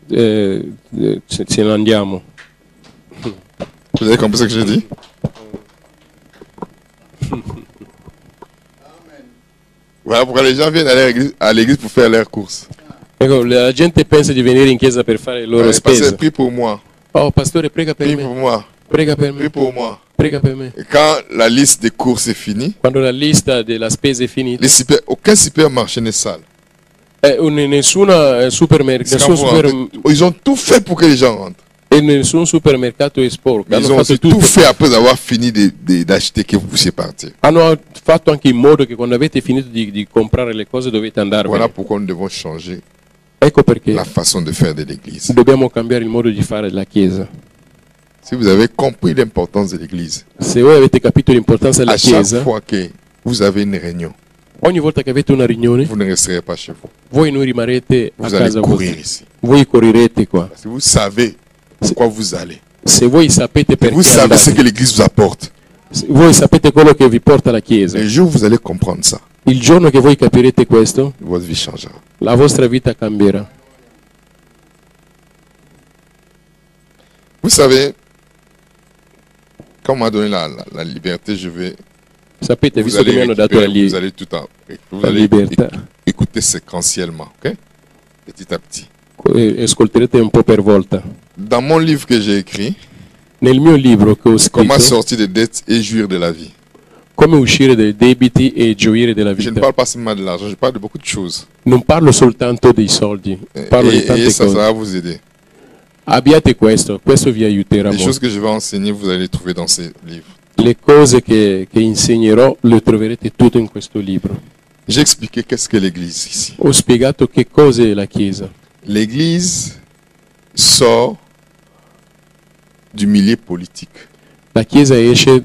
ce ne andiamo. Vous avez compris ce que j'ai dit? Voilà pourquoi les gens viennent à l'église pour faire leurs courses. Ecco, la gente pensa di venire in chiesa per fare le loro Allez, pasteur, spese. prie pour moi. Oh, pastore, prega per Prie me. pour moi. Prega per me. Prie pour moi. Prega per me. Et quand la liste des courses est finie, Quando la lista della spesa è finita, aucun supermarché n'est sale. nessun C'est quand supermercato vous rentrez, ils ont tout fait pour que les gens rentrent. e nessun supermercato è sporco. Mais ils Hanno ont fatto aussi tout tutto. fait après avoir fini d'acheter que vous puissiez partir. Hanno fatto anche in modo che quando avete finito di comprare le cose dovete andare. Voilà pourquoi nous devons changer Ecco perché la façon de faire de l'Église. dobbiamo cambiare il modo di fare la Chiesa. Si vous avez compris l'importance de l'Église, Se voi avete capito l'importanza della à chaque Chiesa, fois que vous avez une réunion, ogni volta che avete una riunione, vous ne resterez pas chez vous. voi non rimarrete a Vous allez casa courir vostra. ici. Voi corrirete qua. Si vous savez pourquoi vous allez, Se voi sapete et perché vous savez ce andate, que l'Église vous apporte, se voi sapete quello che vi porta la Chiesa, le jour où vous allez comprendre ça, il giorno che voi capirete questo, votre vie changera. la vostra vita cambierà. Vous savez, quand on m'a donné la liberté, je vais. Sapete, Vous visto che mi allez, hanno dato récupérer, vous allez tout en, vous la allez libertà, écouter séquentiellement, ok? Petit à petit. ascolterete un po' per volta. Dans mon livre que j'ai écrit, Nel mio libro che ho Comment scritto, sortir des dettes et jouir de la vie. Come uscire dai debiti e gioire della Je ne vita. parle pas seulement de l'argent, je parle de beaucoup de choses. Non parlo soltanto dei soldi, parlo di Et tante ça, ça cose. va vous aider. Abbiate questo vi aiuterà Les choses molto. que je vais enseigner, vous allez les trouver dans ces livres. Le cose che insegnerò le troverete tutto in questo libro. J'ai expliqué qu'est-ce que l'Église ici. Ho spiegato che cos'è la Chiesa. L'Église sort du milieu politique. La Chiesa esce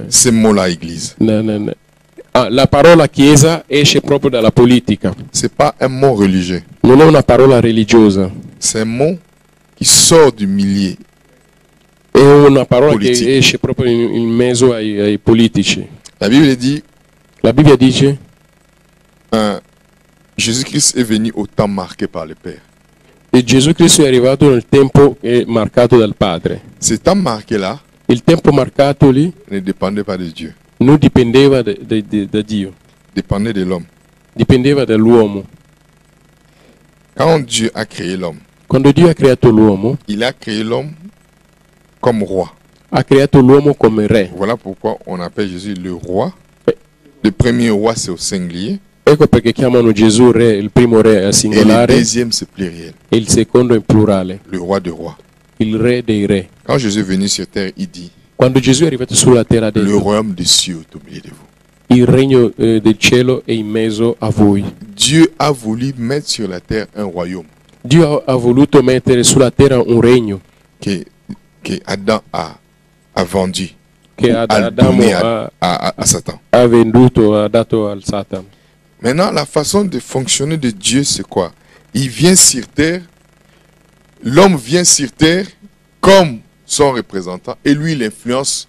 Ce mot-là, Église. la parola Chiesa esce proprio dalla politica. C'est pas un mot religieux. Non è una parola religiosa, C'est un mot qui sort du milieu. è una parola Politica. che esce proprio in mezzo ai politici. La Bible dit, La Bibbia dice Jésus-Christ est venu au temps marqué par le Père. che Gesù Cristo è arrivato nel tempo marcato dal Padre. Ce temps marqué-là Il tempo marcato lì ne dépendait pas de Dieu, non dipendeva da Dio, dépendait de l'homme. dipendeva dall'uomo. Quand Dieu a créé l'homme, Quando Dio ha creato l'uomo, il a créé l'homme comme roi. ha creato l'uomo come re. Voilà pourquoi on appelle Jésus le roi. Le premier roi, c'est au singulier. Ecco perché chiamano Gesù re, il primo re al Et le singolare deuxième, c'est pluriel. e il secondo in plurale, Le roi de rois. il re dei re. Quand Jésus est venu sur terre, il dit, Quando Gesù è arrivato sulla terra, ha le detto, royaume des cieux est au milieu de vous. il regno del cielo è in mezzo a voi. Dieu a voulu mettre sur la terre un royaume Dio ha voluto mettere sulla terra un regno que Adam a vendu, che a Adamo donné à Satan. ha venduto, ha dato al Satana. Maintenant, la façon de fonctionner de Dieu, c'est quoi? Il vient sur terre, l'homme vient sur terre comme son représentant et lui, il influence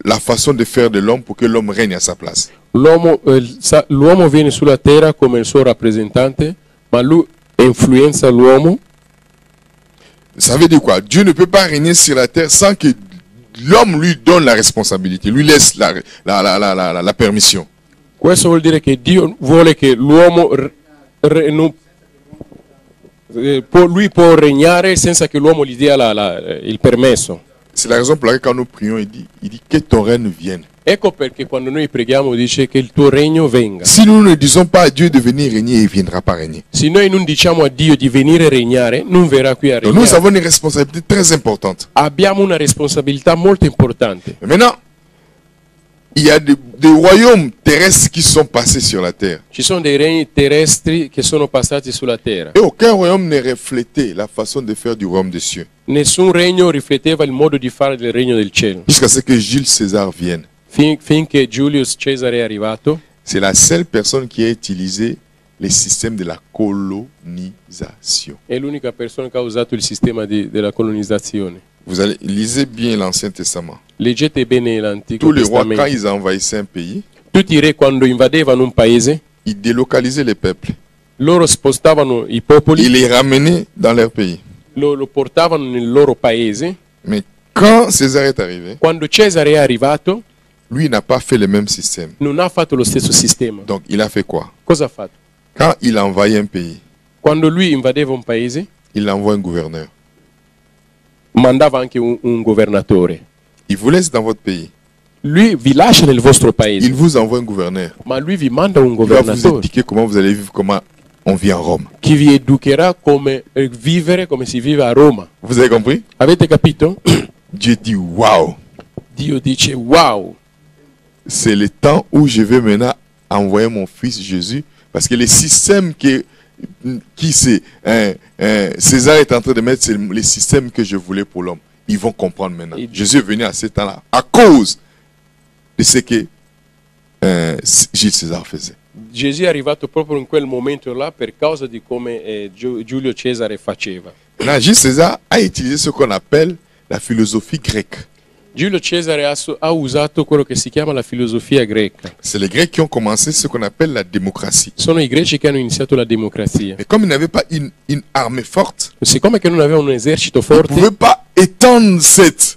la façon de faire de l'homme pour que l'homme règne à sa place. L'uomo viene sulla terra come il suo rappresentante, ma lui influenza l'uomo. Ça veut dire quoi? Dieu ne peut pas régner sur la terre sans que l'homme lui donne la responsabilité, lui laisse la permission. Questo vuol dire che Dio vuole che l'uomo lui può regnare senza che l'uomo gli dia il permesso. C'est la raison pour laquelle quand nous prions, il dit que ton règne vienne. Ecco perché quando noi preghiamo dice che il tuo regno venga. Si nous ne disons pas à Dieu de venir régner, il ne viendra pas régner. Se noi non diciamo a Dio di venire a regnare, non verrà qui a Donc nous regnare. avons une responsabilité très importante. Abbiamo una responsabilità molto importante. Mais maintenant, il y a des royaumes terrestres qui sont passés sur la terre. Ci sono dei regni terrestri che sono passati sulla terra. Et aucun royaume ne reflétait la façon de faire du royaume des cieux. Nessun regno rifletteva il modo di fare del regno del cielo. Jusqu'à ce que Jules César vienne. Finché Julius Cesare è arrivato, C'est la seule personne qui a utilisé les systèmes de la colonisation. è l'unica persona che ha usato il sistema della colonizzazione. Vous allez lisez bien l'Ancien Testament. Leggete bene l'Antico Tous les rois, quand Testamento. ils envahissaient un pays, Tutti i re quando invadevano un paese, ils délocalisaient les peuples. loro spostavano i Ils popoli, les ramenaient dans leur pays. lo portavano nel loro paese. Mais quand César est arrivé, Quando Cesare è arrivato, lui n'a pas fait le même système. non ha fatto lo stesso sistema. Donc il a fait quoi? Cosa ha fatto? Quand il envahit un pays, Quando lui invadeva un paese, il envoie un gouverneur. mandava anche un governatore. Il vous laisse dans votre pays. Lui vi lascia nel vostro paese, Il vous envoie un gouverneur. ma lui vi manda un Il va vous governatore indiquer comment vous allez vivre, comment on vit en Rome. che vi educherà come vivere come si vive a Roma. Vous avez compris? Avete capito? Dieu dit waouh, Dio dice wow, c'est le temps où je vais maintenant envoyer mon fils Jésus, parce que le système que qui c'est, César est en train de mettre les systèmes que je voulais pour l'homme. Ils vont comprendre maintenant. Jésus est venu à ce temps-là à cause de ce que Jules César faisait. Gesù è arrivato proprio in quel momento là per causa di come Giulio Cesare faceva. Maintenant, Jules César a utilisé ce qu'on appelle la philosophie grecque. Giulio Cesare ha usato quello che si chiama la filosofia greca. C'est les Grecs qui ont commencé ce qu'on appelle la démocratie. Sono i greci che hanno iniziato la democrazia. Et comme ils n'avaient pas une armée forte, Siccome che non avevano un esercito ils ne forte, pouvaient pas étendre cette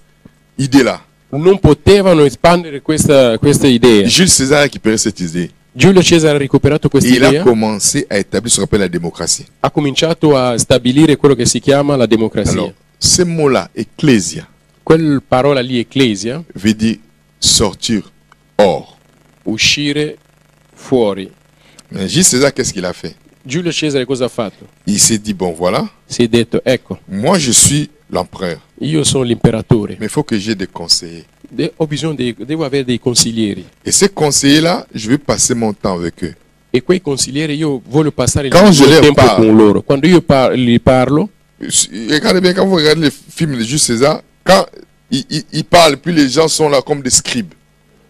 idée-là. non potevano espandere questa idea. Jules César a récupéré cette idée. Giulio Cesare ha recuperato questa Et il a idea, commencé à établir ce qu'on appelle la démocratie. ha cominciato a stabilire quello che si chiama la democrazia. Alors, ce mot-là, ecclésia, Quella parola lì, ecclesia, veut dire sortir hors. uscire fuori. Mais Jules César, qu'est-ce qu'il a fait? Giulio Cesare cosa ha fatto? Il s'est dit, bon voilà, Si è detto, ecco, moi je suis l'empereur, io sono l'imperatore, mais il faut que j'ai des conseillers. devo avere dei consiglieri. Et ces conseillers-là, je vais passer mon temps avec eux. E quei consiglieri io voglio passare il Quand je mio leur tempo parle. con loro. Quando io gli parlo, Regardez bien, quand vous regardez les films de Jules César, quand il parle, puis les gens sont là comme des scribes.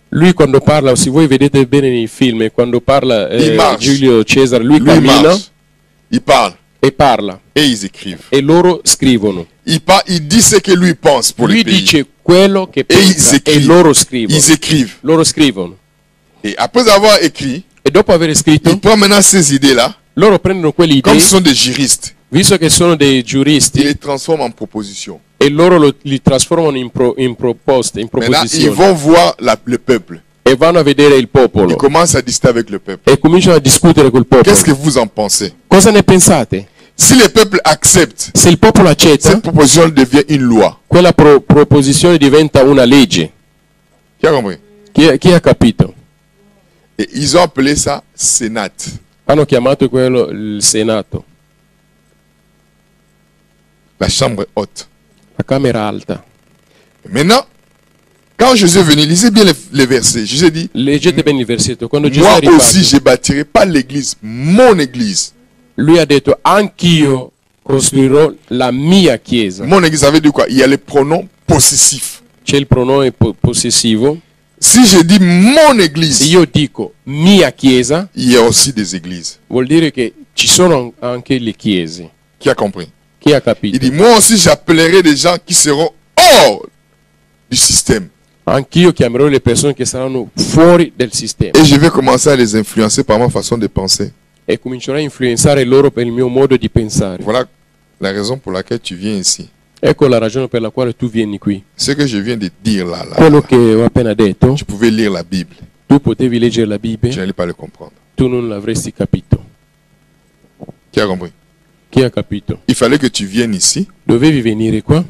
lui quando parla, se voi vedete bene nei film, quando parla Il marche. Giulio Cesare, lui Lui cammina marche, il parle, e parla. et ils écrivent. E loro scrivono. Il dit ce que lui pense pour Lui les pays. dice quello che pensa e écrivent. loro scrivono. Ils écrivent. Loro scrivono. Et après avoir écrit, E dopo aver scritto, il prend maintenant ces idées-là, loro prendono quelle idee, comme ce sont des juristes, visto che sono dei il giuristi, les transforme en propositions. e loro li trasformano in proposte, in Maintenant, ils proposizioni. vont voir le peuple. E vanno a vedere il Ils popolo. commencent à discuter avec le peuple. E cominciano a discutere col popolo. Qu'est-ce que vous en pensez? Cosa ne pensate? Si le peuple accepte, Se il popolo accetta, cette proposition devient une loi. quella proposizione diventa una legge. Qui a compris? Chi ha capito? Et ils ont appelé ça Sénat. Hanno chiamato quello il Senato, La chambre haute. la Camera Alta. Maintenant, quand Jésus est venu, lisez bien les versets. Jésus dit, Leggete bene il versetto. Quando Gesù moi è arrivato, aussi je bâtirai pas l'église, mon église. lui ha detto, anch'io costruirò la mia chiesa. Mon église, ça veut dire quoi? Il y a les pronoms possessifs. C'è il pronome possessivo. Si je dis mon Se église, io dico mia chiesa, il y a aussi des églises. vuol dire che ci sono anche le chiese. Qui a compris? Chi ha Il capito? dit, moi aussi j'appellerai des gens qui seront hors du système. Anch'io chiamerò le persone che saranno fuori del sistema Et je vais commencer à les influencer par ma façon de penser. e comincerò a influenzare loro per il mio modo di pensare. Voilà la raison pour laquelle tu viens ici. Ecco la ragione per la quale tu vieni qui. Ce que je viens de dire là, Quello che ho appena detto, tu pouvais lire la Bible. tu potevi leggere la Tu Bibbia, n'allais pas le comprendre. tu non l'avresti capito. Qui a compris? Chi ha capito? Il fallait que tu viennes ici Dovevi venire qua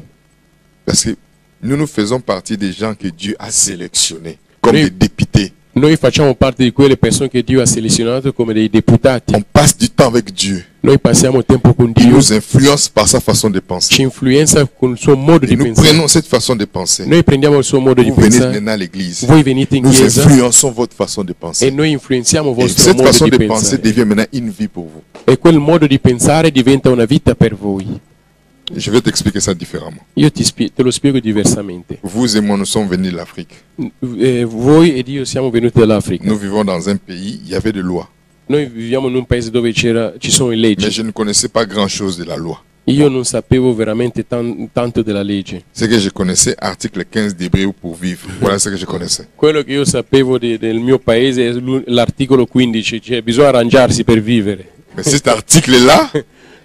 parce que nous faisons partie des gens que Dieu a sélectionnés comme Oui. des députés. Noi facciamo parte di quelle persone che Dio ha selezionato come dei deputati. On passe du temps avec Dieu. Noi passiamo tempo con Il Dio, nous influence par sa façon de penser. ci influenza con il suo modo Et di nous pensare. prenons cette façon de penser. Noi prendiamo il suo modo di Vous venez pensare, maintenant à l'église. voi venite in Nous chiesa influençons votre façon de e penser. noi influenziamo il Et vostro cette modo façon di de penser pensare. devient maintenant une vie pour vous. E quel modo di pensare diventa una vita per voi. Je vais t'expliquer ça différemment. Io te lo spiego diversamente. Vous et moi, nous sommes venus de l'Afrique. Voi ed io siamo venuti dall'Africa. Nous vivons dans un pays, il y avait des lois. Noi viviamo in un paese dove ci sono le Mais leggi. je ne connaissais pas grand-chose de la loi. Io non sapevo veramente tanto della legge. Ce que je connaissais, article 15 d'Hébreu pour vivre. Voilà ce que je connaissais. Quello che io sapevo del mio paese è l'articolo 15, cioè bisogna arrangiarsi per vivere. Mais cet article-là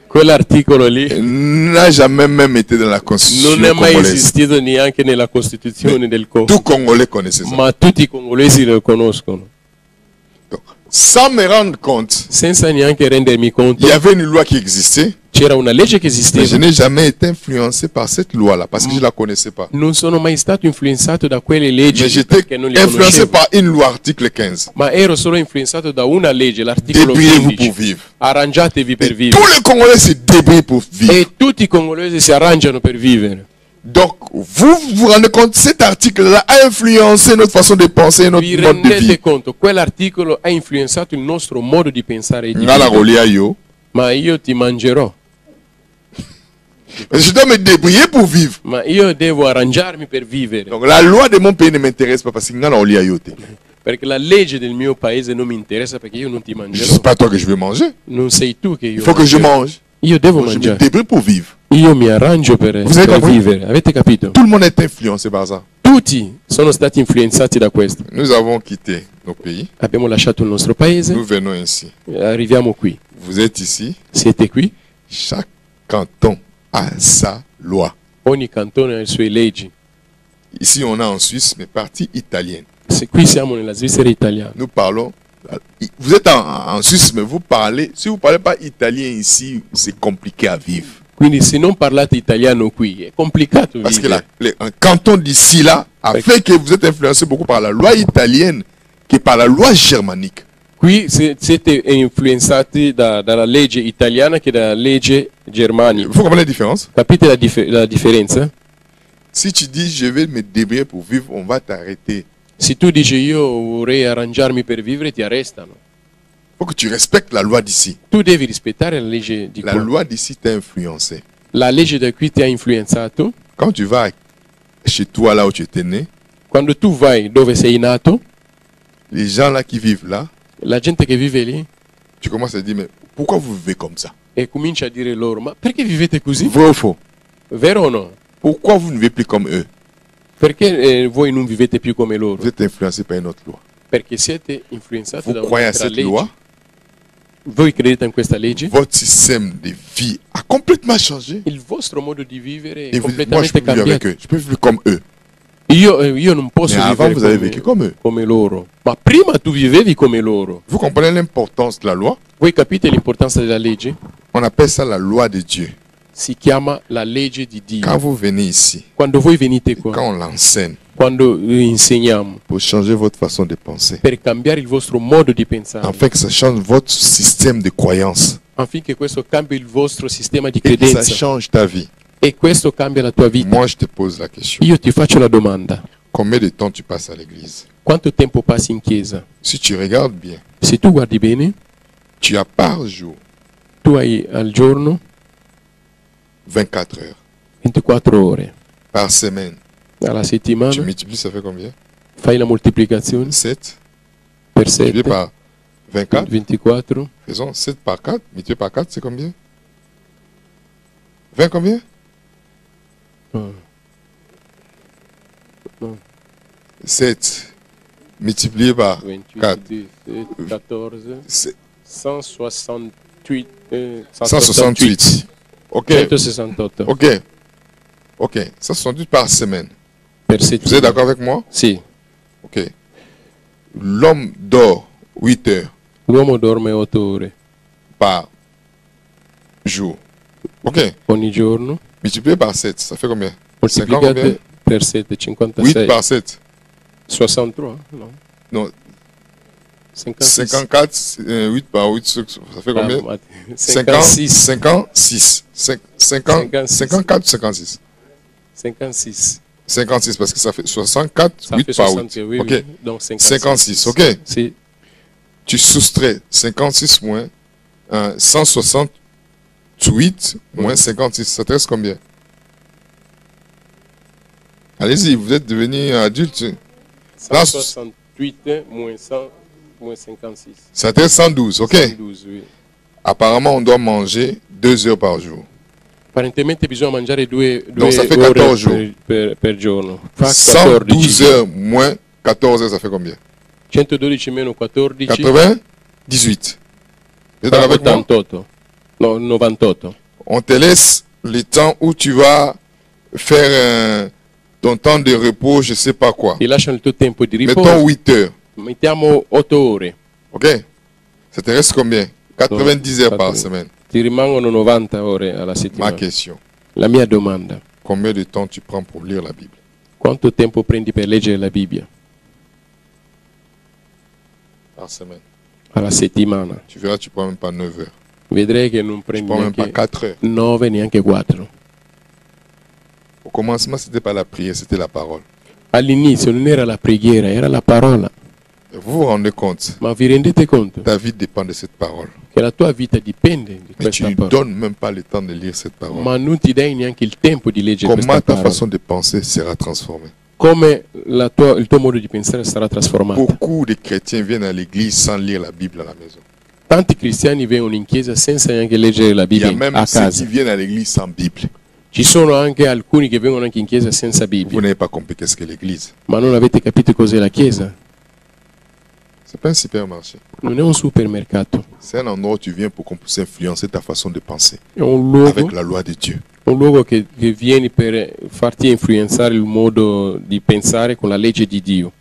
Quell'articolo lì n'a jamais même été dans la constitution non è mai congolaise. esistito neanche nella Costituzione del Congo, Tout Congolais connaissait ça. ma tutti i congolesi lo conoscono. Donc, sans me rendre compte, Senza neanche rendermi conto, il y avait une loi qui existait, c'era una legge che mais je esisteva. n'ai jamais été influencé par cette loi-là parce que je ne la connaissais pas. Non sono mai stato influenzato da quelle leggi Mais j'étais perché non le influencé conoscevo. par une loi, article 15. Ma ero solo influenzato da una legge, l'articolo Débrouillez-vous pour 15. vivre. Arrangiatevi per Et vivere. tous les Congolais se débrouillent pour vivre. E tutti i congolesi si arrangiano per vivere. Donc, vous vous rendez compte, cet article-là a influencé notre façon de penser et notre Vi mode de rendete vie. conto? Quell'articolo ha influenzato il nostro modo di pensare e di Ngala vivere. rolia yo, Ma io ti mangerò. Je dois me débrouiller pour vivre. Ma io devo arrangiarmi per vivere. Donc la loi de mon pays ne m'intéresse pas parce qu'il y a un yote. Perché la legge del mio paese non mi interessa perché io non ti Je ne mangerò. sais pas toi que je vais manger. Non sei tu che io Il faut que je mangerò. mange. Io devo Donc, je me mangiare. débrouille pour vivre. Io mi arrangio per Vous avez compris? vivere. Avete capito? Tout le monde est influencé par ça. Tutti sono stati influenzati da questo. Nous avons quitté nos pays. Abbiamo lasciato il nostro paese, Nous venons ici. arriviamo qui. Vous êtes ici. Siete qui? Chaque canton a sa loi. Ogni cantone ha le sue leggi. Ici, on a en Suisse, mais partie italienne. Se qui siamo nella Svizzera italiana. Nous parlons. Vous êtes en Suisse, mais vous parlez. Si vous ne parlez pas italien ici, c'est compliqué à vivre. Quindi se non parlate italiano qui è complicato Parce que vivere. un canton d'ici là a fait que vous êtes influencé beaucoup par la loi italienne que par la loi germanique. Qui siete influenzati dalla legge italiana che dalla legge germanica. Vous comprenez la différence? Capite la differenza? Si tu dis je vais me débrouiller pour vivre, on va t'arrêter. Se tu dici io vorrei arrangiarmi per vivere, ti arrestano. Il faut que tu respectes la loi d'ici. Tu devi rispettare la legge di La qua. loi d'ici t'a influencé. La legge da qui ti ha influenzato. Quand tu vas chez toi, là où tu étais né, Quando tu vai dove sei nato, les gens là qui vivent là, la gente che vive lì tu commences à dire, mais pourquoi vous vivez comme ça? e comincia a dire loro, ma perché vivete così? Vrai ou faux? Vero o no? Pourquoi vous ne vivez plus comme eux? Perché voi non vivete più come loro? Vous êtes influencé par une autre loi. Perché siete influenzati Vous da croyez à un'altra cette legge. loi? Voi credete in questa legge? Votre système de vie a complètement changé. Il vostro modo di vivere è Et vous dites, moi, je completamente peux vivre avec cambiato. eux. Je peux vivre comme eux. Io non posso Mais avant, vivere vous avez vécu comme eux. come loro. Ma prima tu vivevi come loro. Vous comprenez l'importance de la loi? Voi capite l'importanza della legge? On appelle ça la loi de Dieu. Si chiama la legge di Dio. Quand vous venez ici, Quando voi venite qua, quand on l'enseigne, quando insegniamo, pour changer votre façon de penser, per cambiare il vostro modo di pensare, afin que ça change votre système de croyance affinché questo cambi il vostro sistema di et que ça credenza change ta vie. e questo cambia la tua vita. Moi, je te pose la question. Io ti faccio la domanda: Combien de temps tu passes à l'église? quanto tempo passi in chiesa? Si tu regardes bien, Se tu guardi bene, tu as par jour tu hai al giorno 24 heures. 24 ore. Par semaine, Alla tu settimana multiplies, ça fait combien? fai la moltiplicazione 7 per multiplié 7, par 24. 24, Faisons 7 par 4, multiplié par 4, c'est combien? 20 combien? no, 7 multiplié par 28, 4. 17, 14, C'est 168. 168. Ok, 168 ok, ok. 168 par semaine. per Vous êtes settimana. d'accord avec moi? Sì, Ok. L'homme dort 8 heures l'uomo dorme 8 ore par jour. Ok. ogni giorno, Multiplié par 7, ça fait combien? 50 moltiplicate combien? per 7, 8 56. par 7. 63, no? Non, 56. 54, 8 par 8, ça fait combien? 50, 56. 56. 50, 54 ou 56? 56. 56 parce que ça fait 64, Ça 8 fait par 60, 8. oui, Ok. oui. Donc 56. 56, ok. Sì. Tu soustrais 56 moins 168 moins 56. Ça te reste combien? Allez-y, vous êtes devenu adulte. 168 moins 100 moins 56. Ça te reste 112, ok. 112, oui. Apparemment, on doit manger 2 heures par jour. Apparentemente bisogna mangiare due Donc, ça fait ore 14 jours. per giorno. Fa 112 14 heures moins 14 heures, ça fait combien? 112 meno 14 98. Vous êtes fa avec moi? 88. No, 98. On te laisse le temps où tu vas faire ton temps de repos, je sais pas quoi. Ti lasciano il tuo tempo di Mettons riposo. 8 heures. Mettiamo 8 ore. Ok? Ça te reste combien? 90 heures par 80. semaine. Ti rimangono 90 ore alla Ma settimana. question. La mia domanda: Combien de temps tu prends pour lire la Bible? quanto tempo prendi per leggere la Bibbia? Par semaine. Alla settimana. Tu verras, tu prends même pas 9 heures. Vedrai che non Tu prendi prends même pas neanche 4 heures. 9, neanche 4. Au commencement, c'était pas la prière, c'était la parole. All'inizio non era la preghiera, era la parola. Vous vous rendez compte, Ma vi rendete conto ta vie dépend de cette parole. che la tua vita dipende di Mais tu questa ne parola, donnes même pas le temps de lire cette parole. ma non ti dai neanche il tempo di leggere Comment questa ta parola. façon de penser sera transformée? Come il tuo modo di pensare sarà trasformato. Beaucoup de chrétiens viennent à l'église sans lire la Bible à la maison. Tanti cristiani vengono in chiesa senza neanche leggere la Il y a Bibbia même a ceux qui casa. viennent à l'église sans Bible. Ci sono anche alcuni che vengono anche in chiesa senza Vous Bibbia, n'avez pas compris qu'est-ce qu'est l'église. ma non avete capito cos'è la chiesa. C'est pas un supermarché. Non è un supermercato, C'est un endroit où tu viens pour qu'on puisse influencer ta façon de penser è un avec luogo, la loi de Dieu. che vieni per farti influenzare il modo di pensare con la legge di Dio.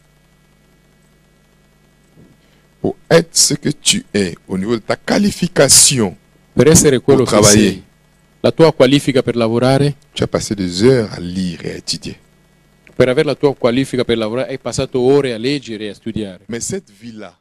Pour être ce que tu es au niveau de ta qualification, Per essere quello Per che travailler. sei, la tua qualifica per lavorare, tu as passé des heures à lire et à étudier. per avere la tua qualifica per lavorare hai passato ore a leggere e a studiare. Mais cette vie-là,